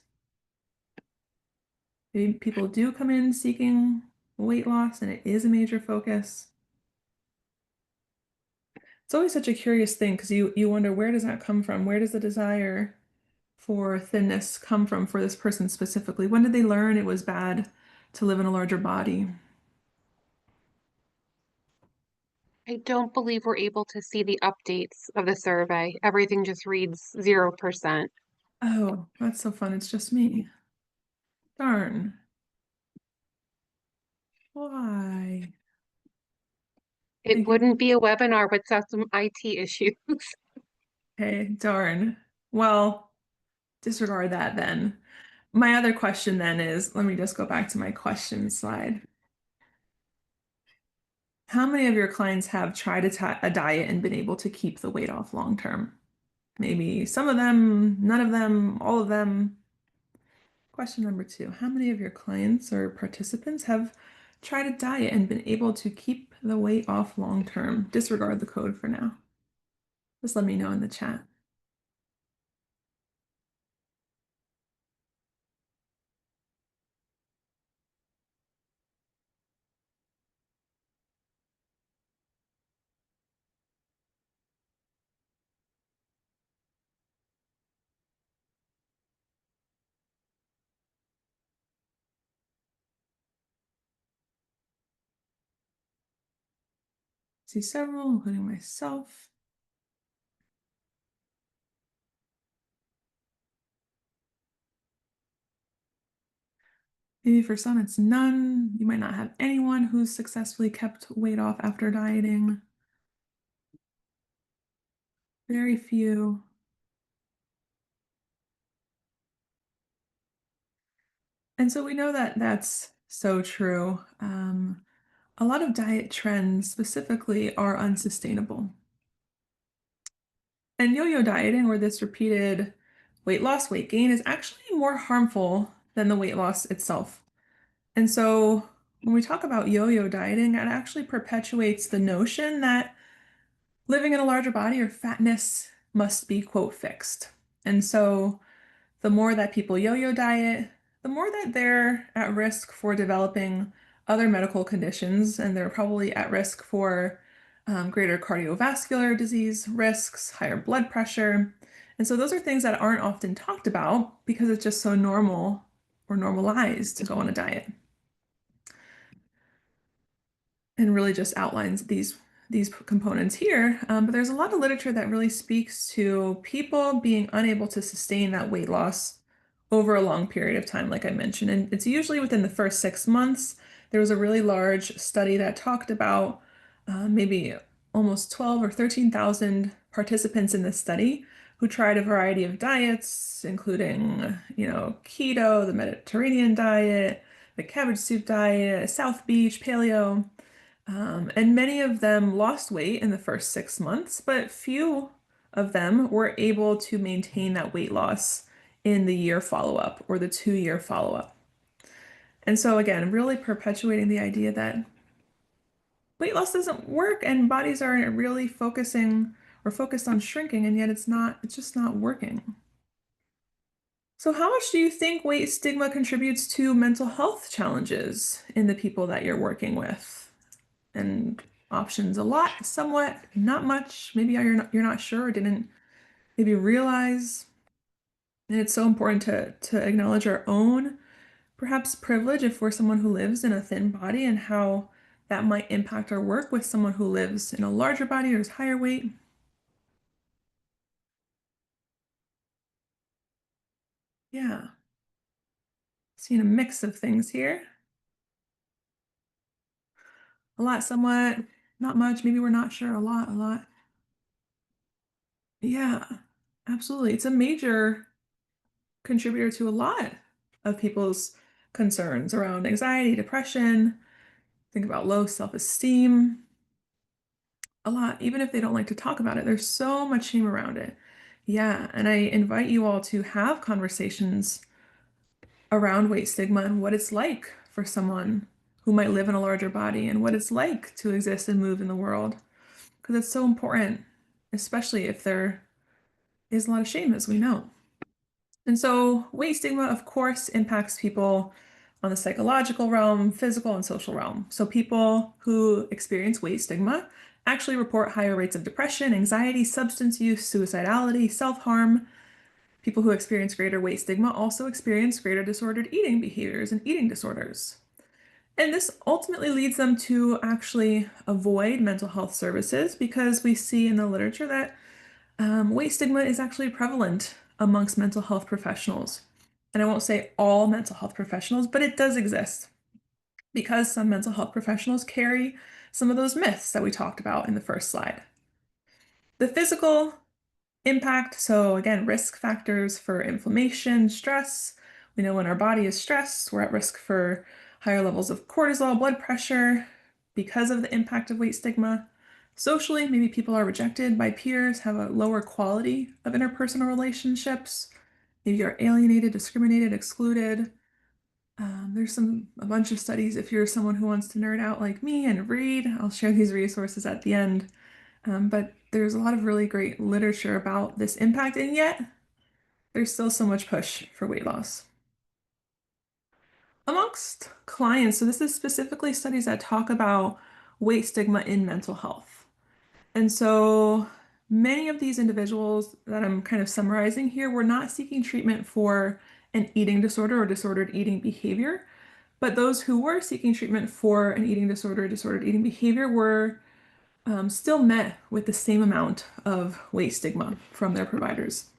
Maybe people do come in seeking weight loss and it is a major focus. It's always such a curious thing because you wonder, where does that come from? Where does the desire for thinness come from for this person specifically? When did they learn it was bad to live in a larger body? I don't believe we're able to see the updates of the survey. Everything just reads 0%. Oh, that's so fun. It's just me. Darn. Why? It Thank you. wouldn't be a webinar without some IT issues. Okay, darn. Well, disregard that then. My other question then is, let me just go back to my question slide. How many of your clients have tried a diet and been able to keep the weight off long term? Maybe some of them, none of them, all of them. Question number two, how many of your clients or participants have tried a diet and been able to keep the weight off long term? Disregard the code for now. Just let me know in the chat. See several, including myself. Maybe for some it's none. You might not have anyone who's successfully kept weight off after dieting. Very few. And so we know that that's so true. a lot of diet trends specifically are unsustainable. And yo-yo dieting, or this repeated weight loss, weight gain, is actually more harmful than the weight loss itself. And so when we talk about yo-yo dieting, it actually perpetuates the notion that living in a larger body or fatness must be, quote, fixed. And so the more that people yo-yo diet, the more that they're at risk for developing other medical conditions, and they're probably at risk for greater cardiovascular disease risks, higher blood pressure. And so those are things that aren't often talked about because it's just so normal or normalized to go on a diet. And really just outlines these components here. But there's a lot of literature that really speaks to people being unable to sustain that weight loss over a long period of time, like I mentioned. And it's usually within the first 6 months. There was a really large study that talked about maybe almost 12 or 13,000 participants in this study who tried a variety of diets, including, keto, the Mediterranean diet, the cabbage soup diet, South Beach, paleo. And many of them lost weight in the first 6 months, but few of them were able to maintain that weight loss in the year follow-up or the 2-year follow-up. And so again, really perpetuating the idea that weight loss doesn't work and bodies are really focused on shrinking, and yet it's just not working. So how much do you think weight stigma contributes to mental health challenges in the people that you're working with? And options: a lot, somewhat, not much. Maybe you're not sure or didn't maybe realize. And it's so important to acknowledge our own perhaps privilege if we're someone who lives in a thin body and how that might impact our work with someone who lives in a larger body or is higher weight. Yeah, seeing a mix of things here. A lot, somewhat, not much. Maybe we're not sure. A lot, a lot. Yeah, absolutely. It's a major contributor to a lot of people's concerns around anxiety, depression, think about low self-esteem, a lot, even if they don't like to talk about it. There's so much shame around it. Yeah, and I invite you all to have conversations around weight stigma and what it's like for someone who might live in a larger body and what it's like to exist and move in the world. Because it's so important, especially if there is a lot of shame, as we know. And so weight stigma, of course, impacts people on the psychological realm, physical and social realm. So people who experience weight stigma actually report higher rates of depression, anxiety, substance use, suicidality, self-harm. People who experience greater weight stigma also experience greater disordered eating behaviors and eating disorders. And this ultimately leads them to actually avoid mental health services because we see in the literature that weight stigma is actually prevalent amongst mental health professionals. And I won't say all mental health professionals, but it does exist because some mental health professionals carry some of those myths that we talked about in the first slide. The physical impact, so again, risk factors for inflammation, stress. We know when our body is stressed, we're at risk for higher levels of cortisol, blood pressure because of the impact of weight stigma. Socially, maybe people are rejected by peers, have a lower quality of interpersonal relationships. Maybe you're alienated, discriminated, excluded. There's a bunch of studies. If you're someone who wants to nerd out like me and read, I'll share these resources at the end. But there's a lot of really great literature about this impact, and yet there's still so much push for weight loss. Amongst clients, so this is specifically studies that talk about weight stigma in mental health. And so many of these individuals that I'm kind of summarizing here were not seeking treatment for an eating disorder or disordered eating behavior, but those who were seeking treatment for an eating disorder, disordered eating behavior were still met with the same amount of weight stigma from their providers.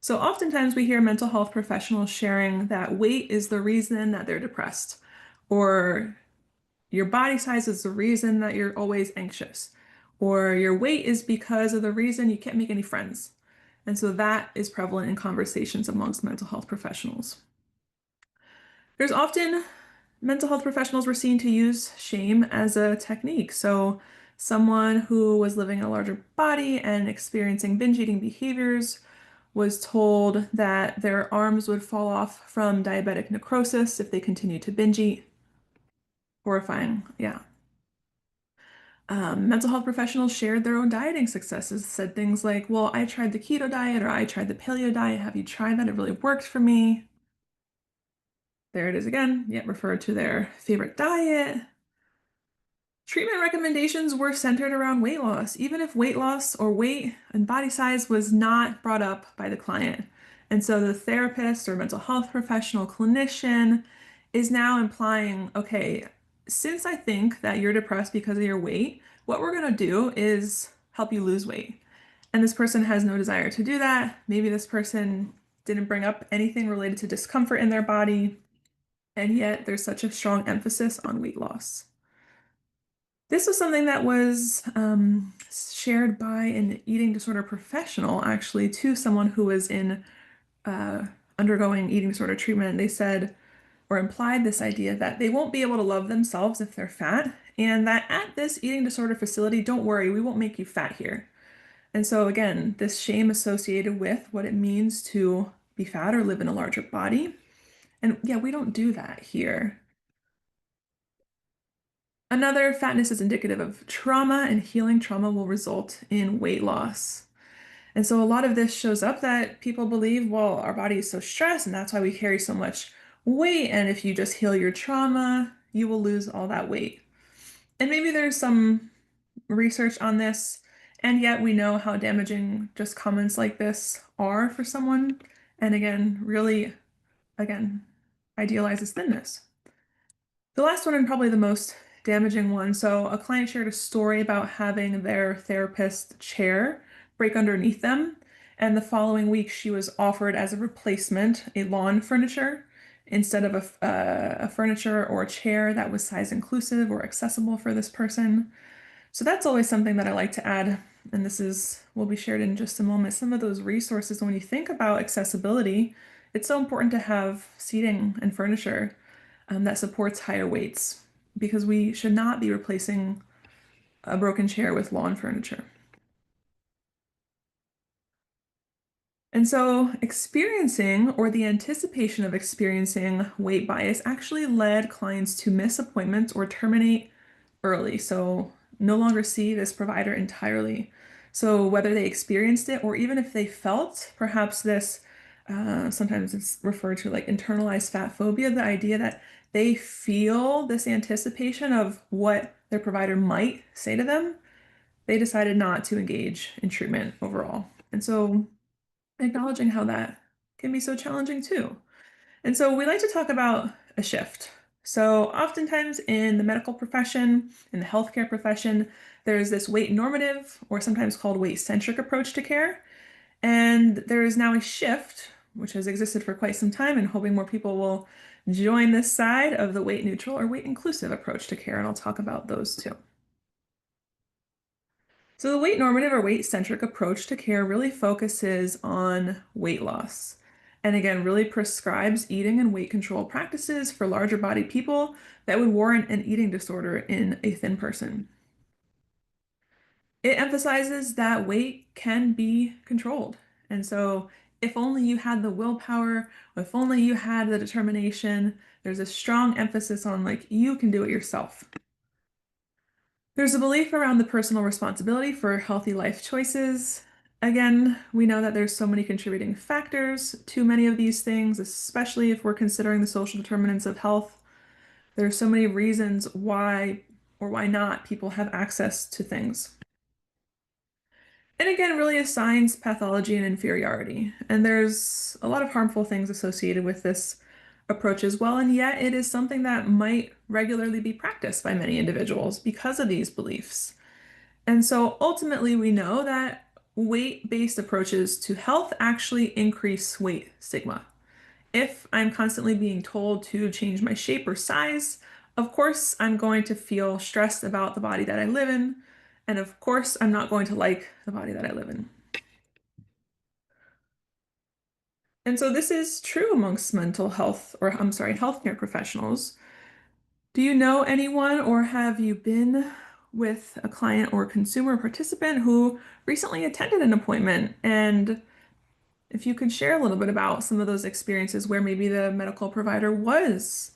So oftentimes we hear mental health professionals sharing that weight is the reason that they're depressed, or your body size is the reason that you're always anxious, or your weight is because of the reason you can't make any friends. And so that is prevalent in conversations amongst mental health professionals. There's often mental health professionals were seen to use shame as a technique. So, someone who was living in a larger body and experiencing binge eating behaviors was told that their arms would fall off from diabetic necrosis if they continued to binge eat. Horrifying, yeah. Mental health professionals shared their own dieting successes, said things like, well, I tried the keto diet or I tried the paleo diet. Have you tried that? It really worked for me. There it is again, yet referred to their favorite diet. Treatment recommendations were centered around weight loss, even if weight loss or weight and body size was not brought up by the client. And so the therapist or mental health professional clinician is now implying, okay, since I think that you're depressed because of your weight, what we're going to do is help you lose weight. And this person has no desire to do that. Maybe this person didn't bring up anything related to discomfort in their body, and yet there's such a strong emphasis on weight loss. This was something that was shared by an eating disorder professional, actually, to someone who was in uh, undergoing eating disorder treatment. They said or implied this idea that they won't be able to love themselves if they're fat, and that at this eating disorder facility, don't worry, we won't make you fat here. And so, again, this shame associated with what it means to be fat or live in a larger body. And yeah, we don't do that here. Another, fatness is indicative of trauma, and healing trauma will result in weight loss. And so a lot of this shows up that people believe, well, our body is so stressed, and that's why we carry so much weight. And if you just heal your trauma, you will lose all that weight. And maybe there's some research on this, and yet we know how damaging just comments like this are for someone. And again, really, again, idealizes thinness. The last one, and probably the most damaging one. So, a client shared a story about having their therapist chair break underneath them. And the following week, she was offered as a replacement a lawn furniture instead of a furniture or a chair that was size inclusive or accessible for this person. So, that's always something that I like to add. And this is will be shared in just a moment. Some of those resources, when you think about accessibility, it's so important to have seating and furniture that supports higher weights because we should not be replacing a broken chair with lawn furniture. And so, experiencing or the anticipation of experiencing weight bias actually led clients to miss appointments or terminate early. So, no longer see this provider entirely. So, whether they experienced it or even if they felt perhaps this, sometimes it's referred to like internalized fat phobia, the idea that they feel this anticipation of what their provider might say to them, they decided not to engage in treatment overall. And so, acknowledging how that can be so challenging too. And so we like to talk about a shift. So oftentimes in the medical profession, in the healthcare profession, there's this weight normative or sometimes called weight centric approach to care. And there is now a shift, which has existed for quite some time, and hoping more people will join this side of the weight neutral or weight inclusive approach to care. And I'll talk about those too. So the weight normative or weight-centric approach to care really focuses on weight loss. And again, really prescribes eating and weight control practices for larger body people that would warrant an eating disorder in a thin person. It emphasizes that weight can be controlled. And so if only you had the willpower, if only you had the determination, there's a strong emphasis on like you can do it yourself. There's a belief around the personal responsibility for healthy life choices. Again, we know that there's so many contributing factors to many of these things, especially if we're considering the social determinants of health. There are so many reasons why or why not people have access to things. And again, really assigns pathology and inferiority. And there's a lot of harmful things associated with this approach as well. And yet, it is something that might regularly be practiced by many individuals because of these beliefs. And so ultimately, we know that weight-based approaches to health actually increase weight stigma. If I'm constantly being told to change my shape or size, of course, I'm going to feel stressed about the body that I live in. And of course, I'm not going to like the body that I live in. And so this is true amongst mental health, or I'm sorry, healthcare professionals. Do you know anyone or have you been with a client or consumer participant who recently attended an appointment? And if you could share a little bit about some of those experiences where maybe the medical provider was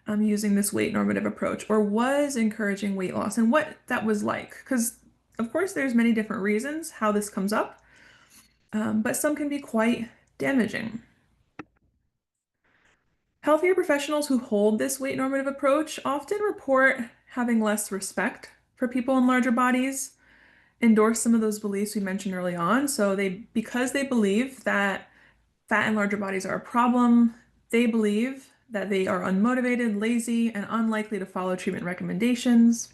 using this weight normative approach or was encouraging weight loss and what that was like. Because, of course, there's many different reasons how this comes up, but some can be quite damaging. Healthier professionals who hold this weight normative approach often report having less respect for people in larger bodies, endorse some of those beliefs we mentioned early on. So because they believe that fat and larger bodies are a problem, they believe that they are unmotivated, lazy, and unlikely to follow treatment recommendations.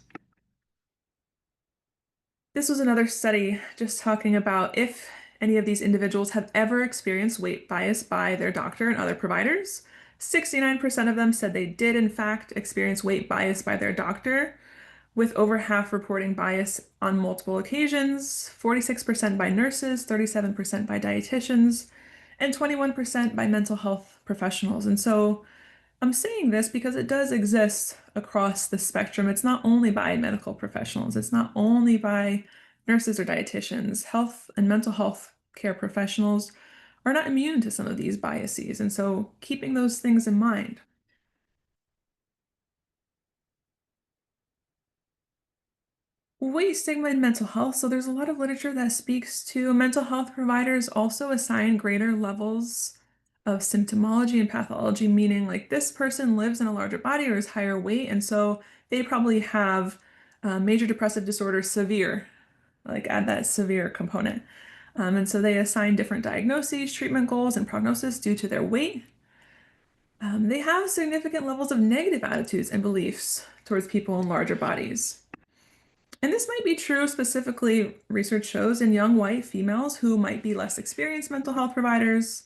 This was another study just talking about if any of these individuals have ever experienced weight bias by their doctor and other providers. 69% of them said they did, in fact, experience weight bias by their doctor, with over half reporting bias on multiple occasions, 46% by nurses, 37% by dietitians, and 21% by mental health professionals. And so I'm saying this because it does exist across the spectrum. It's not only by medical professionals, it's not only by nurses or dietitians. Health and mental health care professionals are not immune to some of these biases. And so keeping those things in mind. Weight stigma in mental health. So there's a lot of literature that speaks to mental health providers also assign greater levels of symptomology and pathology, meaning like this person lives in a larger body or is higher weight, and so they probably have major depressive disorder, severe, like add that severe component. And so they assign different diagnoses, treatment goals, and prognosis due to their weight. They have significant levels of negative attitudes and beliefs towards people in larger bodies. And this might be true specifically, research shows, in young white females who might be less experienced mental health providers.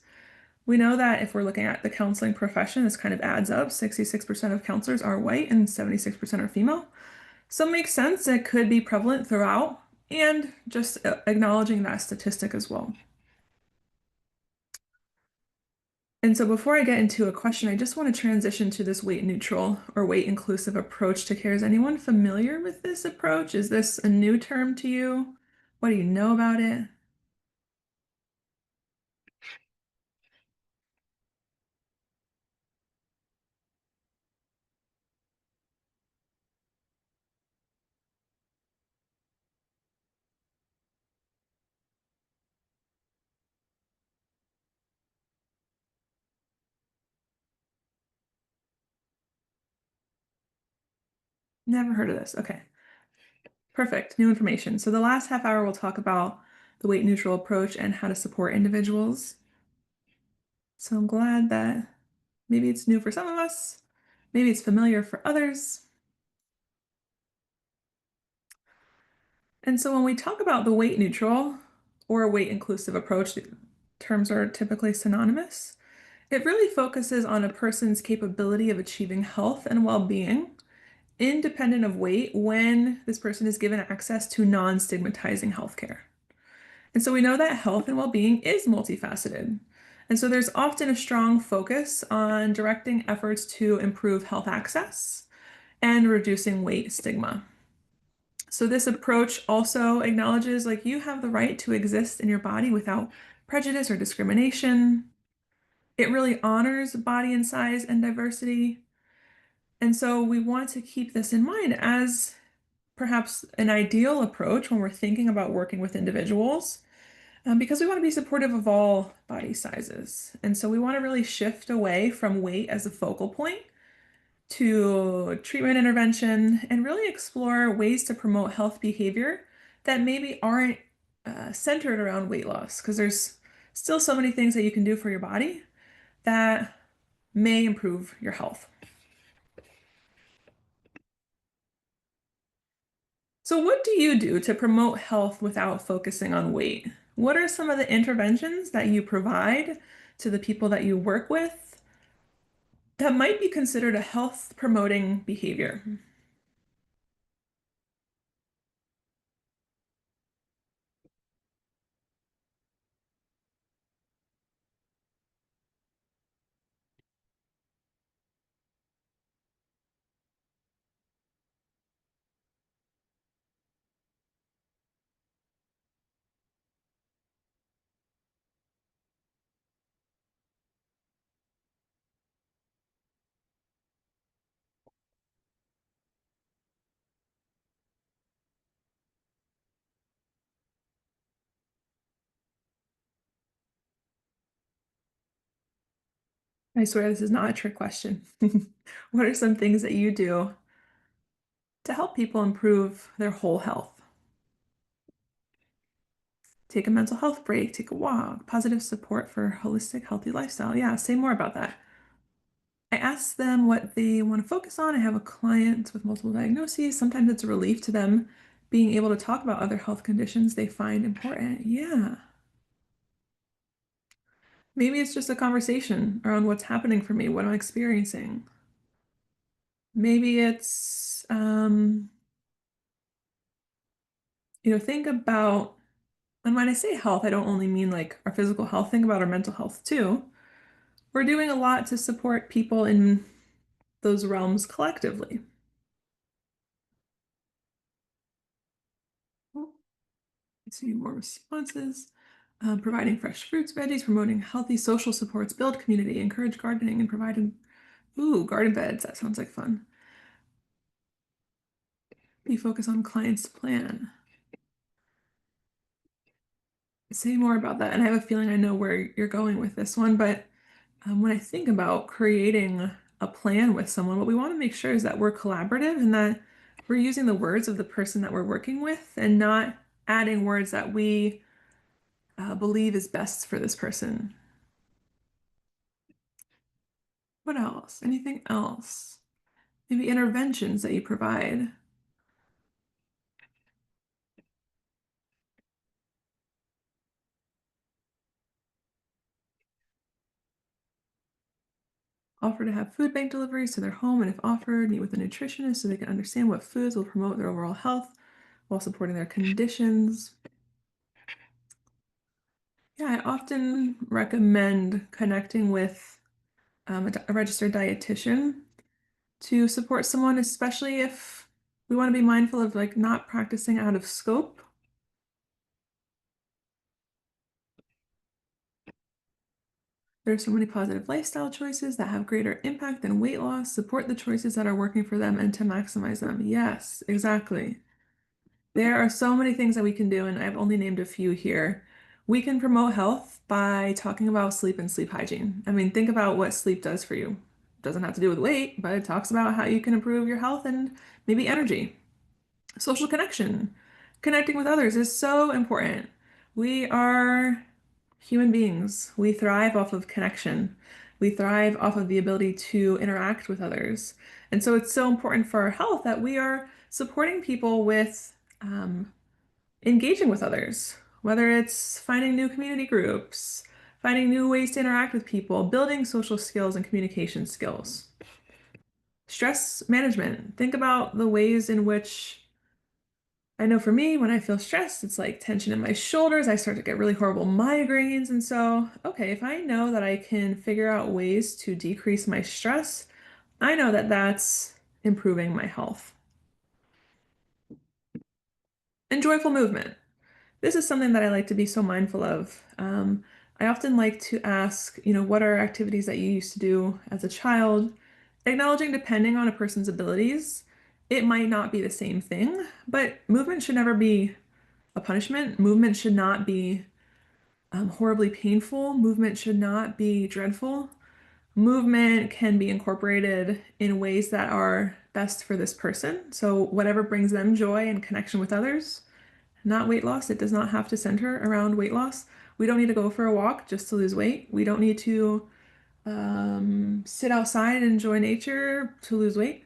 We know that if we're looking at the counseling profession, this kind of adds up. 66% of counselors are white and 76% are female. So it makes sense it could be prevalent throughout, and just acknowledging that statistic as well. And so before I get into a question, I just want to transition to this weight neutral or weight inclusive approach to care. Is anyone familiar with this approach? Is this a new term to you? What do you know about it? Never heard of this. Okay, perfect. New information. So the last half hour, we'll talk about the weight neutral approach and how to support individuals. So I'm glad that maybe it's new for some of us, maybe it's familiar for others. And so when we talk about the weight neutral or weight inclusive approach, the terms are typically synonymous. It really focuses on a person's capability of achieving health and well-being independent of weight when this person is given access to non-stigmatizing healthcare. And so we know that health and well-being is multifaceted. And so there's often a strong focus on directing efforts to improve health access and reducing weight stigma. So this approach also acknowledges like you have the right to exist in your body without prejudice or discrimination. It really honors body and size and diversity. And so we want to keep this in mind as perhaps an ideal approach when we're thinking about working with individuals, because we want to be supportive of all body sizes. And so we want to really shift away from weight as a focal point to treatment intervention and really explore ways to promote health behavior that maybe aren't centered around weight loss, because there's still so many things that you can do for your body that may improve your health. So, what do you do to promote health without focusing on weight? What are some of the interventions that you provide to the people that you work with that might be considered a health promoting behavior? I swear this is not a trick question. What are some things that you do to help people improve their whole health? Take a mental health break, take a walk, positive support for holistic, healthy lifestyle. Yeah, say more about that. I ask them what they want to focus on. I have a client with multiple diagnoses. Sometimes it's a relief to them being able to talk about other health conditions they find important. Yeah. Maybe it's just a conversation around what's happening for me, what I'm experiencing. Maybe it's, think about, and when I say health, I don't only mean like our physical health, think about our mental health too. We're doing a lot to support people in those realms collectively. Oh, I see more responses. Providing fresh fruits, veggies, promoting healthy social supports, build community, encourage gardening, and providing, garden beds. That sounds like fun. Be focused on client's plan. Say more about that. And I have a feeling I know where you're going with this one, but when I think about creating a plan with someone, what we want to make sure is that we're collaborative and that we're using the words of the person that we're working with and not adding words that we believe is best for this person. What else? Anything else? Maybe interventions that you provide. Offer to have food bank deliveries to their home, and if offered, meet with a nutritionist so they can understand what foods will promote their overall health while supporting their conditions. Yeah, I often recommend connecting with a registered dietitian to support someone, especially if we want to be mindful of like not practicing out of scope. There are so many positive lifestyle choices that have greater impact than weight loss. Support the choices that are working for them and to maximize them. Yes, exactly. There are so many things that we can do, and I've only named a few here. We can promote health by talking about sleep and sleep hygiene. I mean, think about what sleep does for you. It doesn't have to do with weight, but it talks about how you can improve your health and maybe energy. Social connection, connecting with others is so important. We are human beings. We thrive off of connection. We thrive off of the ability to interact with others. And so it's so important for our health that we are supporting people with engaging with others, whether it's finding new community groups, finding new ways to interact with people, building social skills and communication skills. Stress management. Think about the ways in which I know for me, when I feel stressed, it's like tension in my shoulders. I start to get really horrible migraines. And so, okay, if I know that I can figure out ways to decrease my stress, I know that that's improving my health. And joyful movement. This is something that I like to be so mindful of. I often like to ask, what are activities that you used to do as a child? Acknowledging depending on a person's abilities, it might not be the same thing, but movement should never be a punishment. Movement should not be horribly painful. Movement should not be dreadful. Movement can be incorporated in ways that are best for this person. So, whatever brings them joy and connection with others, not weight loss. It does not have to center around weight loss. We don't need to go for a walk just to lose weight. We don't need to sit outside and enjoy nature to lose weight.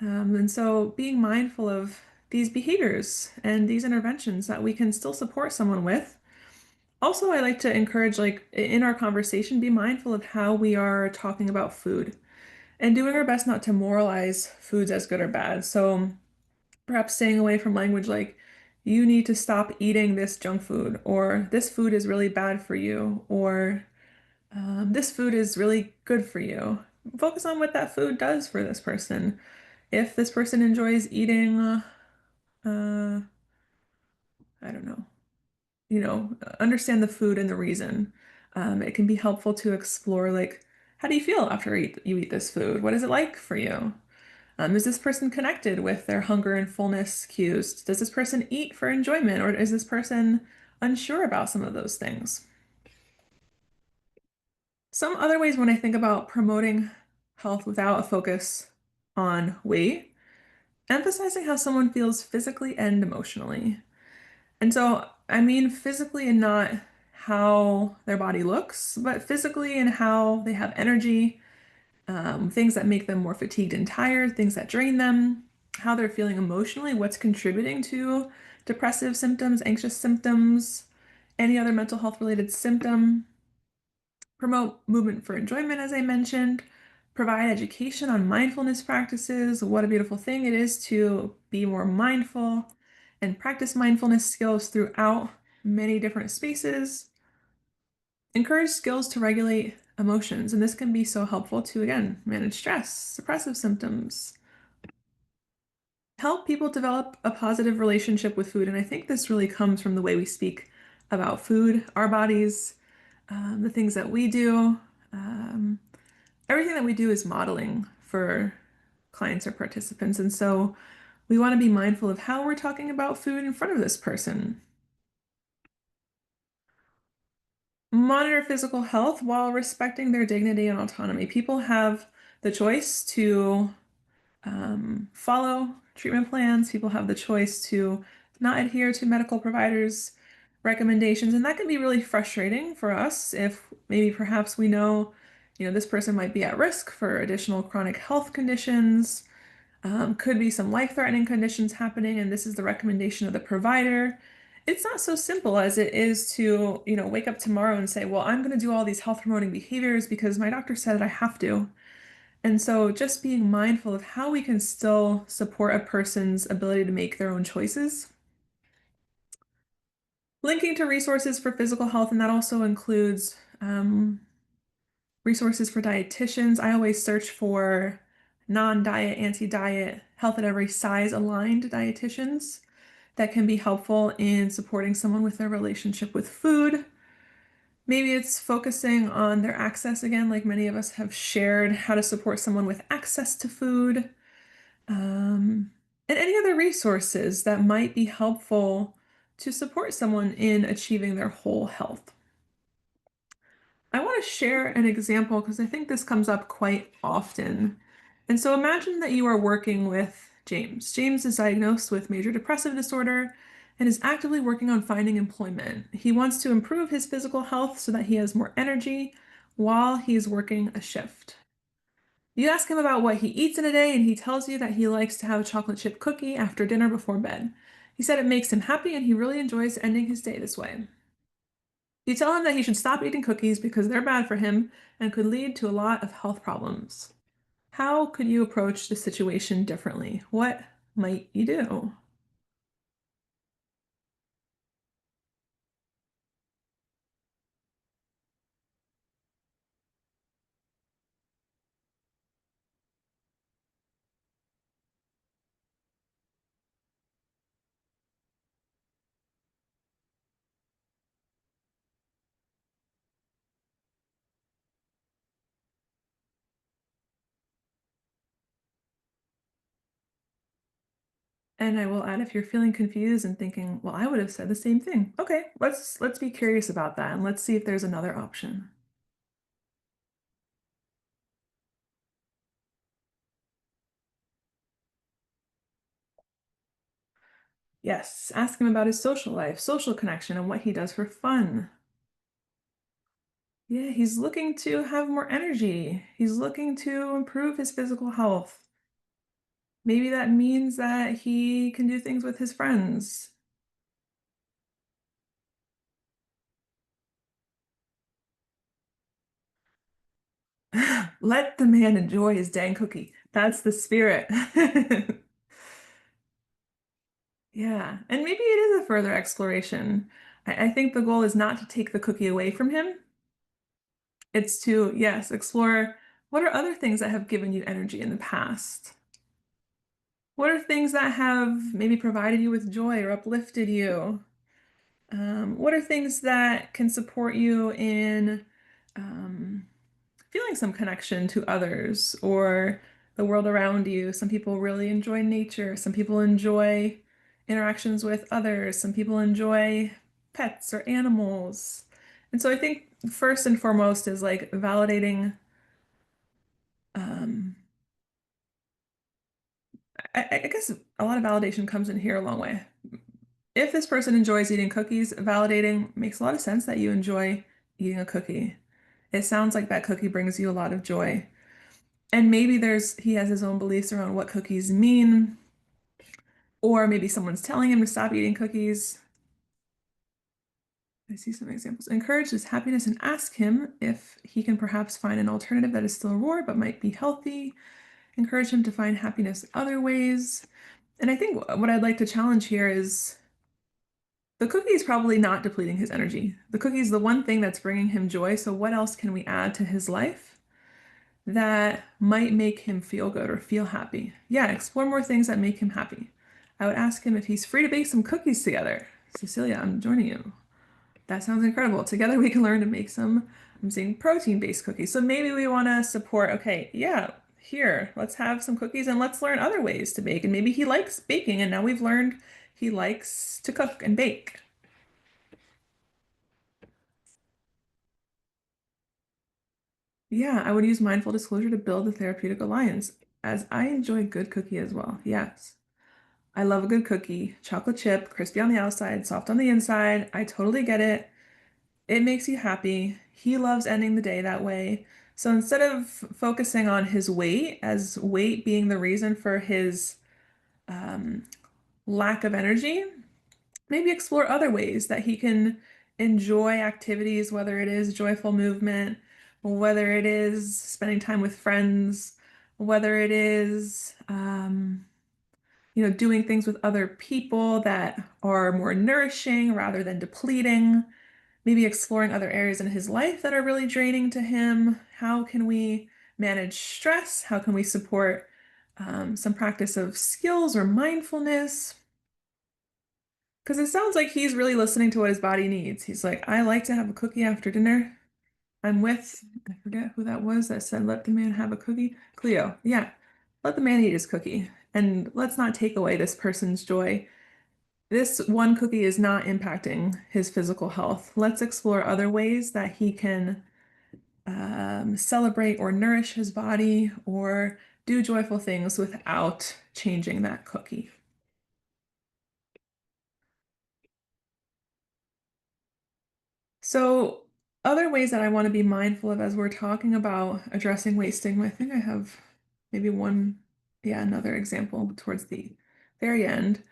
And so being mindful of these behaviors and these interventions that we can still support someone with. Also, I like to encourage, like in our conversation, be mindful of how we are talking about food and doing our best not to moralize foods as good or bad. So perhaps staying away from language like, you need to stop eating this junk food, or this food is really bad for you, or this food is really good for you. Focus on what that food does for this person. If this person enjoys eating, I don't know, understand the food and the reason. It can be helpful to explore, like, how do you feel after you eat this food? What is it like for you? Is this person connected with their hunger and fullness cues? Does this person eat for enjoyment, or is this person unsure about some of those things? Some other ways when I think about promoting health without a focus on weight, emphasizing how someone feels physically and emotionally. And so, I mean physically and not how their body looks, but physically and how they have energy, things that make them more fatigued and tired, things that drain them, how they're feeling emotionally, what's contributing to depressive symptoms, anxious symptoms, any other mental health related symptom. Promote movement for enjoyment, as I mentioned. Provide education on mindfulness practices. What a beautiful thing it is to be more mindful and practice mindfulness skills throughout many different spaces. Encourage skills to regulate emotions, and this can be so helpful to, again, manage stress, suppressive symptoms. Help people develop a positive relationship with food, and I think this really comes from the way we speak about food, our bodies, the things that we do. Um, Everything that we do is modeling for clients or participants. And so we want to be mindful of how we're talking about food in front of this person. Monitor physical health while respecting their dignity and autonomy. People have the choice to follow treatment plans. People have the choice to not adhere to medical providers' recommendations. And that can be really frustrating for us if maybe perhaps we know, this person might be at risk for additional chronic health conditions. Could be some life-threatening conditions happening, and this is the recommendation of the provider. It's not so simple as it is to, wake up tomorrow and say, well, I'm going to do all these health promoting behaviors because my doctor said I have to. And so just being mindful of how we can still support a person's ability to make their own choices. Linking to resources for physical health, and that also includes resources for dietitians. I always search for non-diet, anti-diet, health at every size aligned dietitians that can be helpful in supporting someone with their relationship with food. Maybe it's focusing on their access again, like many of us have shared, how to support someone with access to food, and any other resources that might be helpful to support someone in achieving their whole health. I want to share an example because I think this comes up quite often. And so imagine that you are working with James. James is diagnosed with major depressive disorder and is actively working on finding employment. He wants to improve his physical health so that he has more energy while he's working a shift. You ask him about what he eats in a day, and he tells you that he likes to have a chocolate chip cookie after dinner before bed. He said it makes him happy and he really enjoys ending his day this way. You tell him that he should stop eating cookies because they're bad for him and could lead to a lot of health problems. How could you approach the situation differently? What might you do? And I will add, if you're feeling confused and thinking, well, I would have said the same thing. Okay, let's be curious about that and let's see if there's another option. Yes, ask him about his social life, social connection, and what he does for fun. Yeah, he's looking to have more energy. He's looking to improve his physical health. Maybe that means that he can do things with his friends. Let the man enjoy his dang cookie. That's the spirit. Yeah, and maybe it is a further exploration. I think the goal is not to take the cookie away from him. It's to, yes, explore what are other things that have given you energy in the past? What are things that have maybe provided you with joy or uplifted you? What are things that can support you in um, feeling some connection to others or the world around you? Some people really enjoy nature. Some people enjoy interactions with others. Some people enjoy pets or animals. And so I think first and foremost is like validating. Um, I guess a lot of validation comes in here a long way. If this person enjoys eating cookies, validating makes a lot of sense that you enjoy eating a cookie. It sounds like that cookie brings you a lot of joy. And maybe he has his own beliefs around what cookies mean, or maybe someone's telling him to stop eating cookies. I see some examples. Encourage his happiness and ask him if he can perhaps find an alternative that is still a reward but might be healthy. Encourage him to find happiness other ways. And I think what I'd like to challenge here is the cookie is probably not depleting his energy. The cookie is the one thing that's bringing him joy. So, what else can we add to his life that might make him feel good or feel happy? Yeah, explore more things that make him happy. I would ask him if he's free to bake some cookies together. Cecilia, I'm joining you. That sounds incredible. Together we can learn to make some, I'm seeing protein-based cookies. So maybe we want to support, okay, yeah, here, let's have some cookies and let's learn other ways to bake. And maybe he likes baking and now we've learned he likes to cook and bake. Yeah, I would use mindful disclosure to build a therapeutic alliance as I enjoy good cookie as well. Yes. I love a good cookie, chocolate chip, crispy on the outside, soft on the inside. I totally get it. It makes you happy. He loves ending the day that way. So instead of focusing on his weight, as weight being the reason for his um, lack of energy, maybe explore other ways that he can enjoy activities, whether it is joyful movement, whether it is spending time with friends, whether it is, doing things with other people that are more nourishing rather than depleting. Maybe exploring other areas in his life that are really draining to him. How can we manage stress? How can we support some practice of skills or mindfulness? Because it sounds like he's really listening to what his body needs. He's like, I like to have a cookie after dinner. I'm with, I forget who that was that said, let the man have a cookie. Cleo, yeah, let the man eat his cookie. And let's not take away this person's joy. This one cookie is not impacting his physical health. Let's explore other ways that he can celebrate or nourish his body or do joyful things without changing that cookie. So, other ways that I want to be mindful of as we're talking about addressing weight stigma, I think I have maybe another example towards the very end.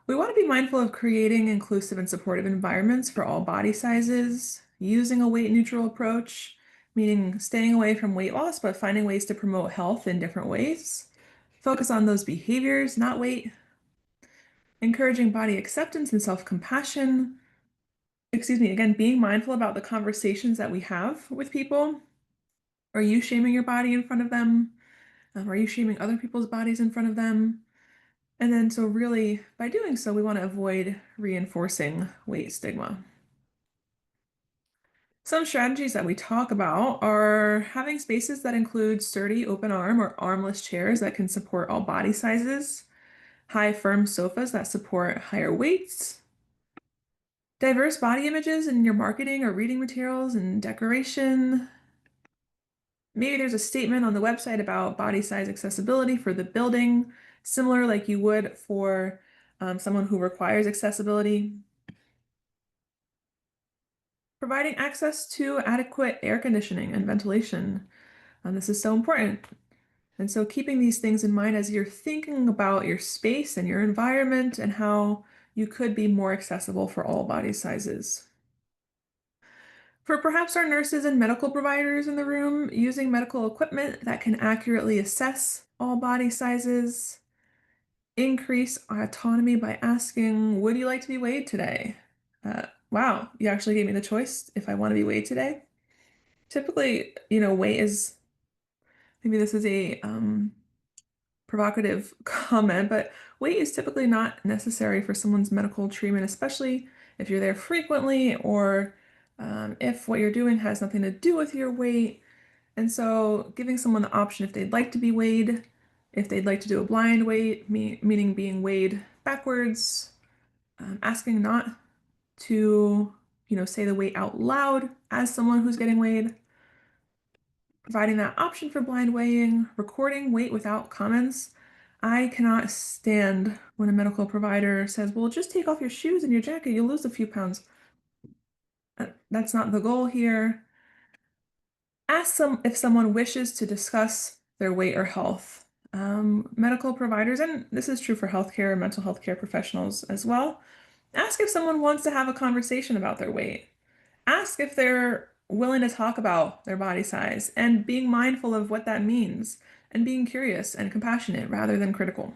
We want to be mindful of creating inclusive and supportive environments for all body sizes, using a weight neutral approach, meaning staying away from weight loss, but finding ways to promote health in different ways. Focus on those behaviors, not weight. Encouraging body acceptance and self-compassion. Excuse me, again, being mindful about the conversations that we have with people. Are you shaming your body in front of them? Are you shaming other people's bodies in front of them? And then, so really, by doing so, we want to avoid reinforcing weight stigma. Some strategies that we talk about are having spaces that include sturdy open arm or armless chairs that can support all body sizes, high firm sofas that support higher weights, diverse body images in your marketing or reading materials and decoration. Maybe there's a statement on the website about body size accessibility for the building, similar like you would for someone who requires accessibility. Providing access to adequate air conditioning and ventilation. This is so important. And so keeping these things in mind as you're thinking about your space and your environment and how you could be more accessible for all body sizes. For perhaps our nurses and medical providers in the room, using medical equipment that can accurately assess all body sizes. Increase autonomy by asking, would you like to be weighed today? Wow, you actually gave me the choice if I want to be weighed today. Typically, weight is, maybe this is a provocative comment, but weight is typically not necessary for someone's medical treatment, especially if you're there frequently or if what you're doing has nothing to do with your weight. And so giving someone the option if they'd like to be weighed, if they'd like to do a blind weight, meaning being weighed backwards, asking not to say the weight out loud as someone who's getting weighed, providing that option for blind weighing, recording weight without comments. I cannot stand when a medical provider says, well, just take off your shoes and your jacket, you'll lose a few pounds. That's not the goal here. Ask some if someone wishes to discuss their weight or health. Medical providers, and this is true for healthcare and mental health care professionals as well, ask if someone wants to have a conversation about their weight. Ask if they're willing to talk about their body size and being mindful of what that means and being curious and compassionate rather than critical.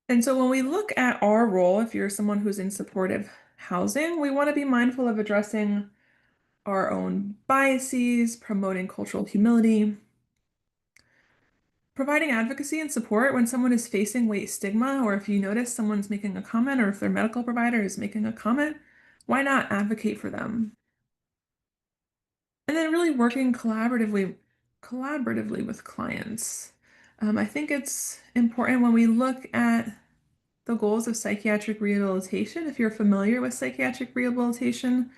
And so when we look at our role, if you're someone who's in supportive housing, we want to be mindful of addressing our own biases, promoting cultural humility, providing advocacy and support when someone is facing weight stigma, or if you notice someone's making a comment, or if their medical provider is making a comment, why not advocate for them? And then really working collaboratively with clients. I think it's important when we look at the goals of psychiatric rehabilitation. If you're familiar with psychiatric rehabilitation,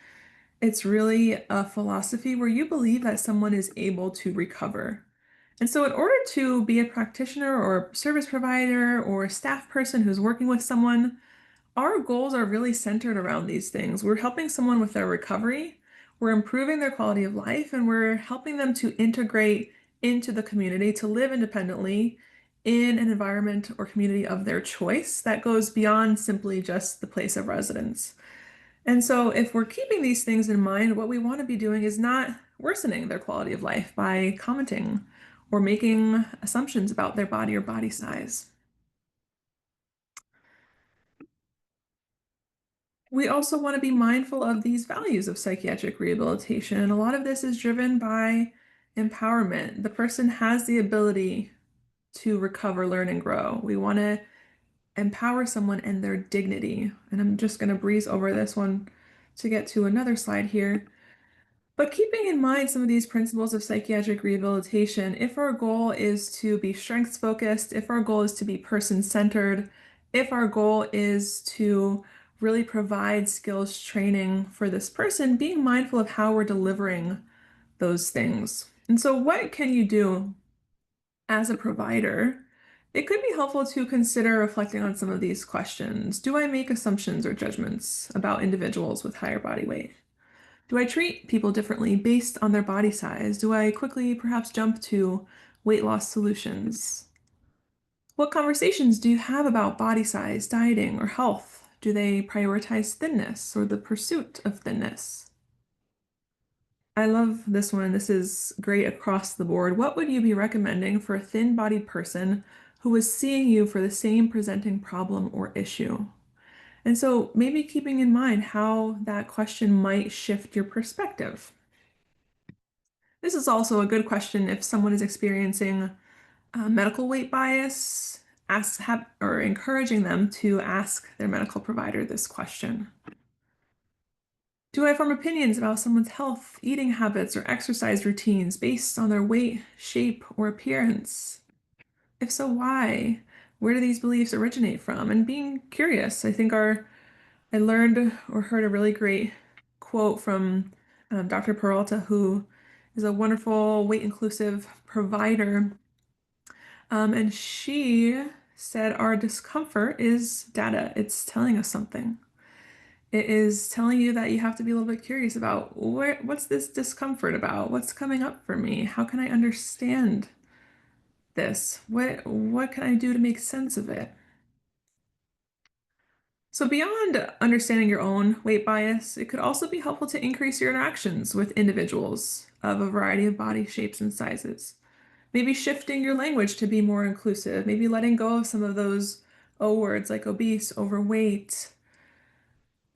it's really a philosophy where you believe that someone is able to recover. And so, in order to be a practitioner or service provider or a staff person who's working with someone, our goals are really centered around these things. We're helping someone with their recovery, we're improving their quality of life, and we're helping them to integrate into the community, to live independently in an environment or community of their choice that goes beyond simply just the place of residence. And so, if we're keeping these things in mind, what we want to be doing is not worsening their quality of life by commenting or making assumptions about their body or body size. We also want to be mindful of these values of psychiatric rehabilitation. And a lot of this is driven by empowerment. The person has the ability to recover, learn, and grow. We want to empower someone and their dignity. And I'm just going to breeze over this one to get to another slide here. But keeping in mind some of these principles of psychiatric rehabilitation, if our goal is to be strengths focused, if our goal is to be person centered, if our goal is to really provide skills training for this person, being mindful of how we're delivering those things. And so, what can you do as a provider? It could be helpful to consider reflecting on some of these questions. Do I make assumptions or judgments about individuals with higher body weight? Do I treat people differently based on their body size? Do I quickly perhaps jump to weight loss solutions? What conversations do you have about body size, dieting, or health? Do they prioritize thinness or the pursuit of thinness? I love this one. This is great across the board. What would you be recommending for a thin-bodied person who is seeing you for the same presenting problem or issue? And so maybe keeping in mind how that question might shift your perspective. This is also a good question if someone is experiencing medical weight bias, or encouraging them to ask their medical provider this question. Do I form opinions about someone's health, eating habits, or exercise routines based on their weight, shape, or appearance? If so, why? Where do these beliefs originate from? And being curious, I learned or heard a really great quote from Dr. Peralta, who is a wonderful weight inclusive provider. And she said, our discomfort is data. It's telling us something. It is telling you that you have to be a little bit curious about what's this discomfort about? What's coming up for me? How can I understand this? What can I do to make sense of it? So beyond understanding your own weight bias, it could also be helpful to increase your interactions with individuals of a variety of body shapes and sizes. Maybe shifting your language to be more inclusive, maybe letting go of some of those O words like obese, overweight,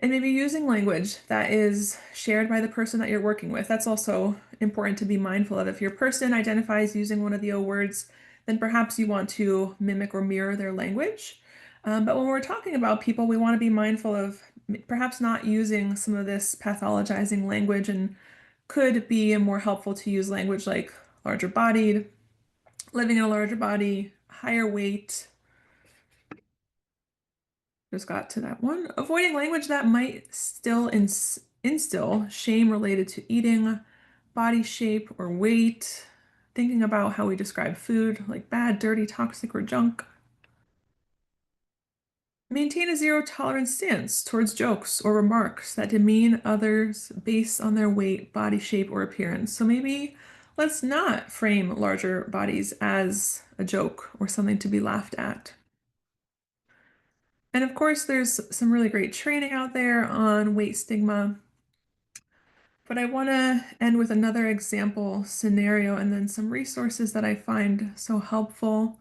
and maybe using language that is shared by the person that you're working with. That's also important to be mindful of. If your person identifies using one of the O words, then perhaps you want to mimic or mirror their language. But when we're talking about people, we want to be mindful of perhaps not using some of this pathologizing language, and could be more helpful to use language like larger bodied, living in a larger body, higher weight. Just got to that one. Avoiding language that might still instill shame related to eating, body shape, or weight. Thinking about how we describe food, like bad, dirty, toxic, or junk. Maintain a zero tolerance stance towards jokes or remarks that demean others based on their weight, body shape, or appearance. So maybe let's not frame larger bodies as a joke or something to be laughed at. And of course, there's some really great training out there on weight stigma. But I want to end with another example scenario and then some resources that I find so helpful.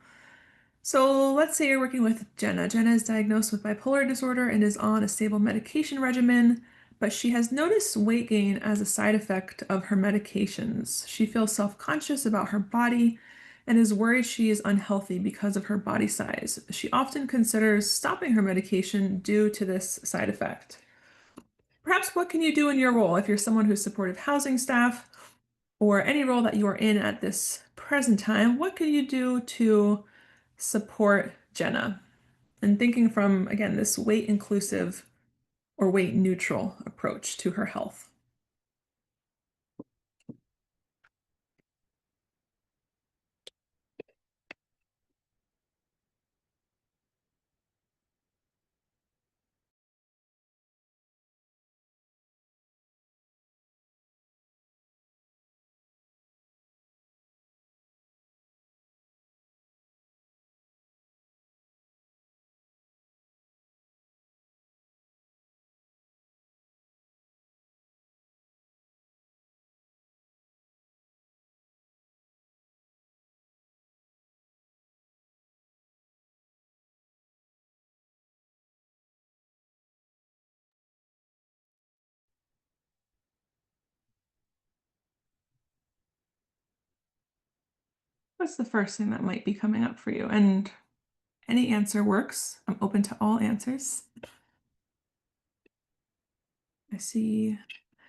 So let's say you're working with Jenna. Jenna is diagnosed with bipolar disorder and is on a stable medication regimen, but she has noticed weight gain as a side effect of her medications. She feels self-conscious about her body and is worried she is unhealthy because of her body size. She often considers stopping her medication due to this side effect. Perhaps what can you do in your role if you're someone who's supportive housing staff or any role that you are in at this present time? What can you do to support Jenna? And thinking from, again, this weight inclusive or weight neutral approach to her health. What's the first thing that might be coming up for you? And any answer works. I'm open to all answers. I see.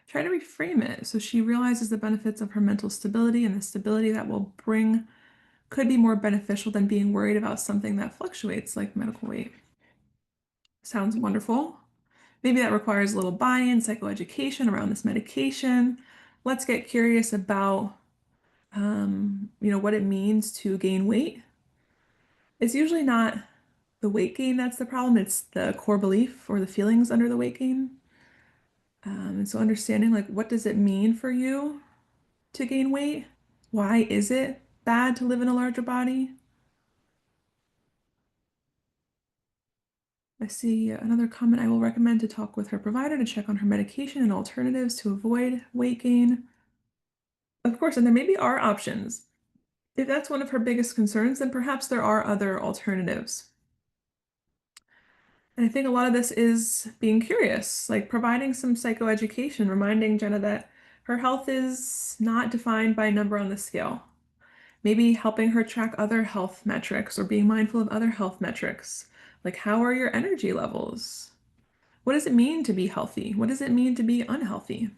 Try to reframe it so she realizes the benefits of her mental stability and the stability that will bring could be more beneficial than being worried about something that fluctuates like medical weight. Sounds wonderful. Maybe that requires a little buy-in, psychoeducation around this medication. Let's get curious about, what it means to gain weight. It's usually not the weight gain that's the problem. It's the core belief or the feelings under the weight gain. And so understanding like what does it mean for you to gain weight? Why is it bad to live in a larger body? I see another comment. I will recommend to talk with her provider to check on her medication and alternatives to avoid weight gain. Of course, and there maybe are options. If that's one of her biggest concerns, then perhaps there are other alternatives. And I think a lot of this is being curious, like providing some psychoeducation, reminding Jenna that her health is not defined by a number on the scale. Maybe helping her track other health metrics or being mindful of other health metrics. Like, how are your energy levels? What does it mean to be healthy? What does it mean to be unhealthy?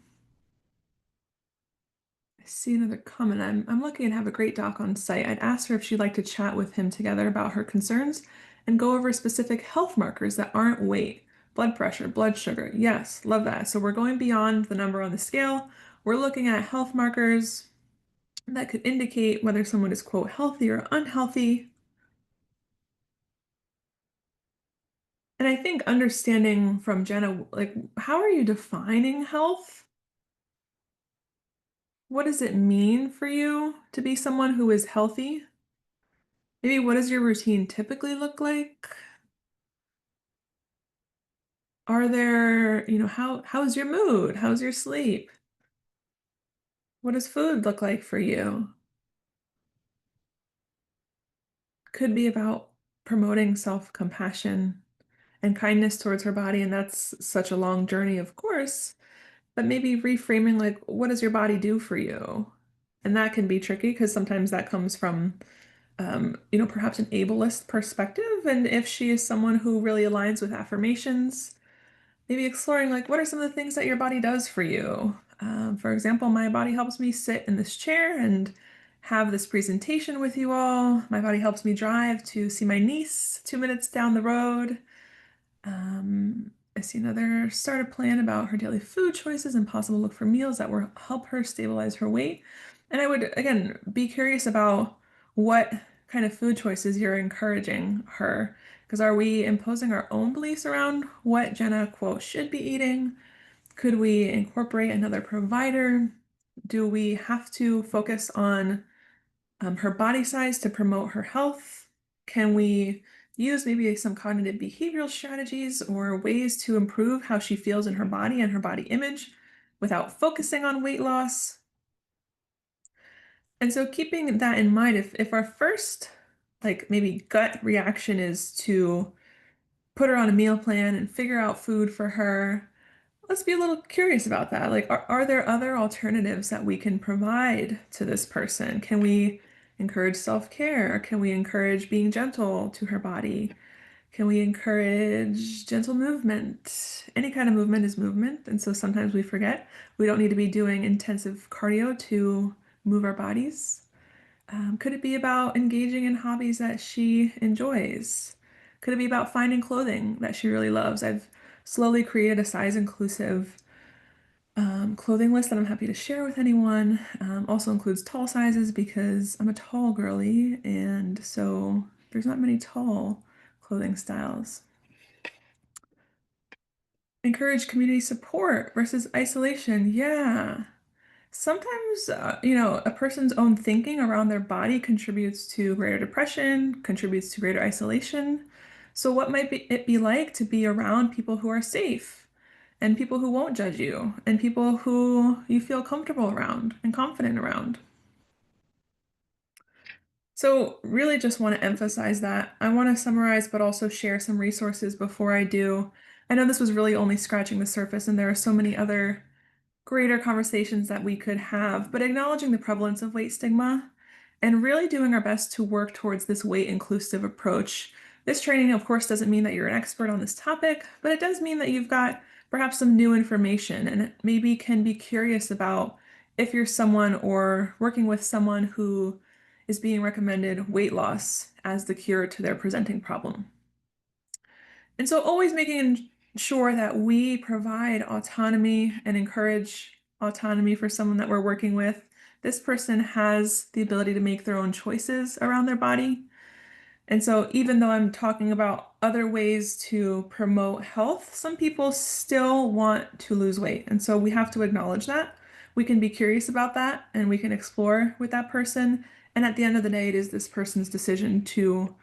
I see another comment. I'm lucky and have a great doc on site. I'd asked her if she'd like to chat with him together about her concerns and go over specific health markers that aren't weight, blood pressure, blood sugar. Yes, love that. So we're going beyond the number on the scale. We're looking at health markers that could indicate whether someone is, quote, healthy or unhealthy. And I think understanding from Jenna, like, how are you defining health? What does it mean for you to be someone who is healthy? Maybe what does your routine typically look like? Are there, how's your mood? How's your sleep? What does food look like for you? Could be about promoting self-compassion and kindness towards her body, and that's such a long journey, of course, but maybe reframing like, what does your body do for you? And that can be tricky because sometimes that comes from perhaps an ableist perspective. And if she is someone who really aligns with affirmations, maybe exploring like what are some of the things that your body does for you. For example, my body helps me sit in this chair and have this presentation with you all. My body helps me drive to see my niece 2 minutes down the road. I see another starter plan about her daily food choices and possible look for meals that will help her stabilize her weight. And I would, again, be curious about what kind of food choices you're encouraging her. Because are we imposing our own beliefs around what Jenna, quote, should be eating? Could we incorporate another provider? Do we have to focus on her body size to promote her health? Can we use maybe some cognitive behavioral strategies or ways to improve how she feels in her body and her body image without focusing on weight loss? And so keeping that in mind, if our first like maybe gut reaction is to put her on a meal plan and figure out food for her, let's be a little curious about that. Like, are there other alternatives that we can provide to this person? Can we encourage self-care? Can we encourage being gentle to her body? Can we encourage gentle movement? Any kind of movement is movement, and so sometimes we forget. We don't need to be doing intensive cardio to move our bodies. Could it be about engaging in hobbies that she enjoys? Could it be about finding clothing that she really loves? I've slowly created a size inclusive clothing list that I'm happy to share with anyone. Also includes tall sizes because I'm a tall girly, and so there's not many tall clothing styles. Encourage community support versus isolation. Yeah. Sometimes, a person's own thinking around their body contributes to greater depression, contributes to greater isolation. So, what might it be like to be around people who are safe and people who won't judge you and people who you feel comfortable around and confident around? So, really just want to emphasize that. I want to summarize, but also share some resources before I do. I know this was really only scratching the surface, and there are so many other greater conversations that we could have, but acknowledging the prevalence of weight stigma and really doing our best to work towards this weight inclusive approach. This training, of course, doesn't mean that you're an expert on this topic, but it does mean that you've got perhaps some new information and maybe can be curious about if you're someone or working with someone who is being recommended weight loss as the cure to their presenting problem. And so always making sure that we provide autonomy and encourage autonomy for someone that we're working with. This person has the ability to make their own choices around their body. And so even though I'm talking about other ways to promote health, some people still want to lose weight. And so we have to acknowledge that. We can be curious about that and we can explore with that person. And at the end of the day, it is this person's decision to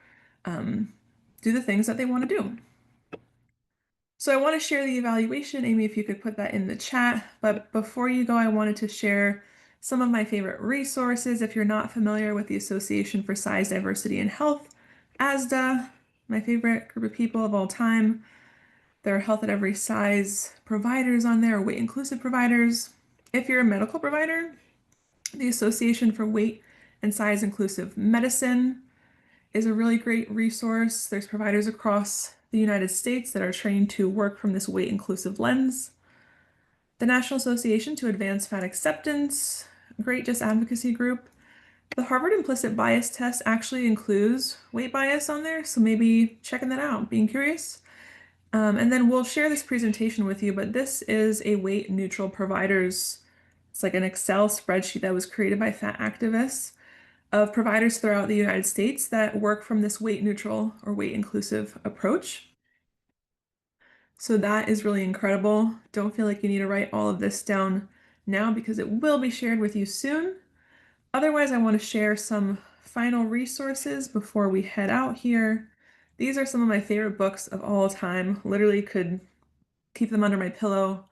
um, do the things that they want to do. So I want to share the evaluation. Amy, if you could put that in the chat. But before you go, I wanted to share some of my favorite resources. If you're not familiar with the Association for Size, Diversity, and Health, ASDA, my favorite group of people of all time. There are health at every size providers on there, weight inclusive providers. If you're a medical provider, the Association for Weight and Size Inclusive Medicine is a really great resource. There's providers across the United States that are trained to work from this weight inclusive lens. The National Association to Advance Fat Acceptance, great just advocacy group. The Harvard Implicit Bias Test actually includes weight bias on there, so maybe checking that out, being curious. And then we'll share this presentation with you, but this is a weight neutral providers. It's like an Excel spreadsheet that was created by fat activists of providers throughout the United States that work from this weight neutral or weight inclusive approach. So that is really incredible. Don't feel like you need to write all of this down now because it will be shared with you soon. Otherwise, I want to share some final resources before we head out here. These are some of my favorite books of all time. Literally could keep them under my pillow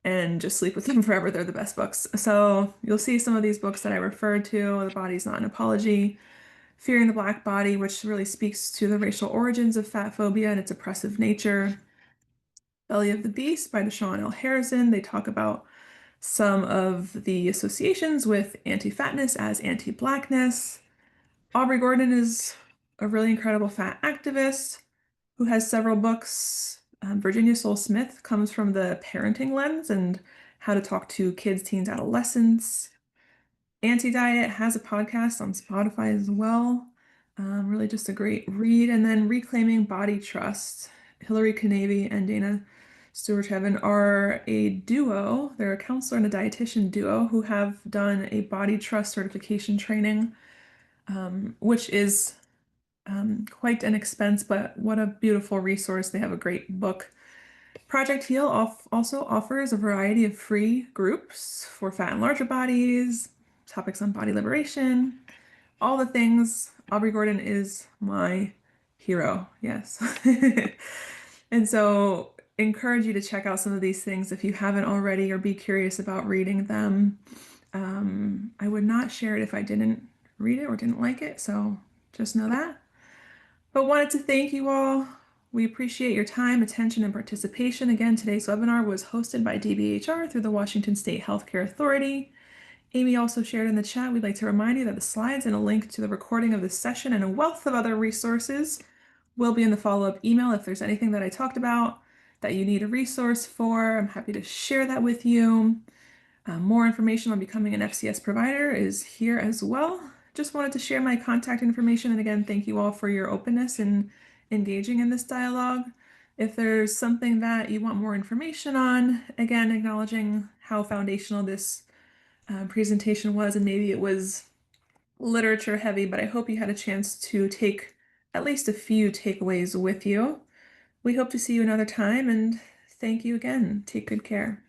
and just sleep with them forever. They're the best books. So you'll see some of these books that I referred to. The Body's Not an Apology, Fearing the Black Body, which really speaks to the racial origins of fat phobia and its oppressive nature. Belly of the Beast by Deshaun L. Harrison. They talk about some of the associations with anti-fatness as anti-blackness. Aubrey Gordon is a really incredible fat activist who has several books. Virginia Soul Smith comes from the parenting lens and how to talk to kids, teens, adolescents. Anti-Diet has a podcast on Spotify as well. Really just a great read. And then Reclaiming Body Trust Hillary Canavy and Dana Stewart Heaven are a duo. They're a counselor and a dietitian duo who have done a body trust certification training, which is quite an expense, but what a beautiful resource. They have a great book. Project Heal also offers a variety of free groups for fat and larger bodies, topics on body liberation, all the things. Aubrey Gordon is my hero. Yes. And so encourage you to check out some of these things if you haven't already or be curious about reading them. I would not share it if I didn't read it or didn't like it, so just know that. But wanted to thank you all. We appreciate your time, attention, and participation. Again, today's webinar was hosted by DBHR through the Washington State Healthcare Authority. Amy also shared in the chat, we'd like to remind you that the slides and a link to the recording of this session and a wealth of other resources will be in the follow-up email. If there's anything that I talked about that you need a resource for, I'm happy to share that with you. More information on becoming an FCS provider is here as well. Just wanted to share my contact information. And again, thank you all for your openness in engaging in this dialogue. If there's something that you want more information on, again, acknowledging how foundational this presentation was, and maybe it was literature heavy, but I hope you had a chance to take at least a few takeaways with you. We hope to see you another time, and thank you again. Take good care.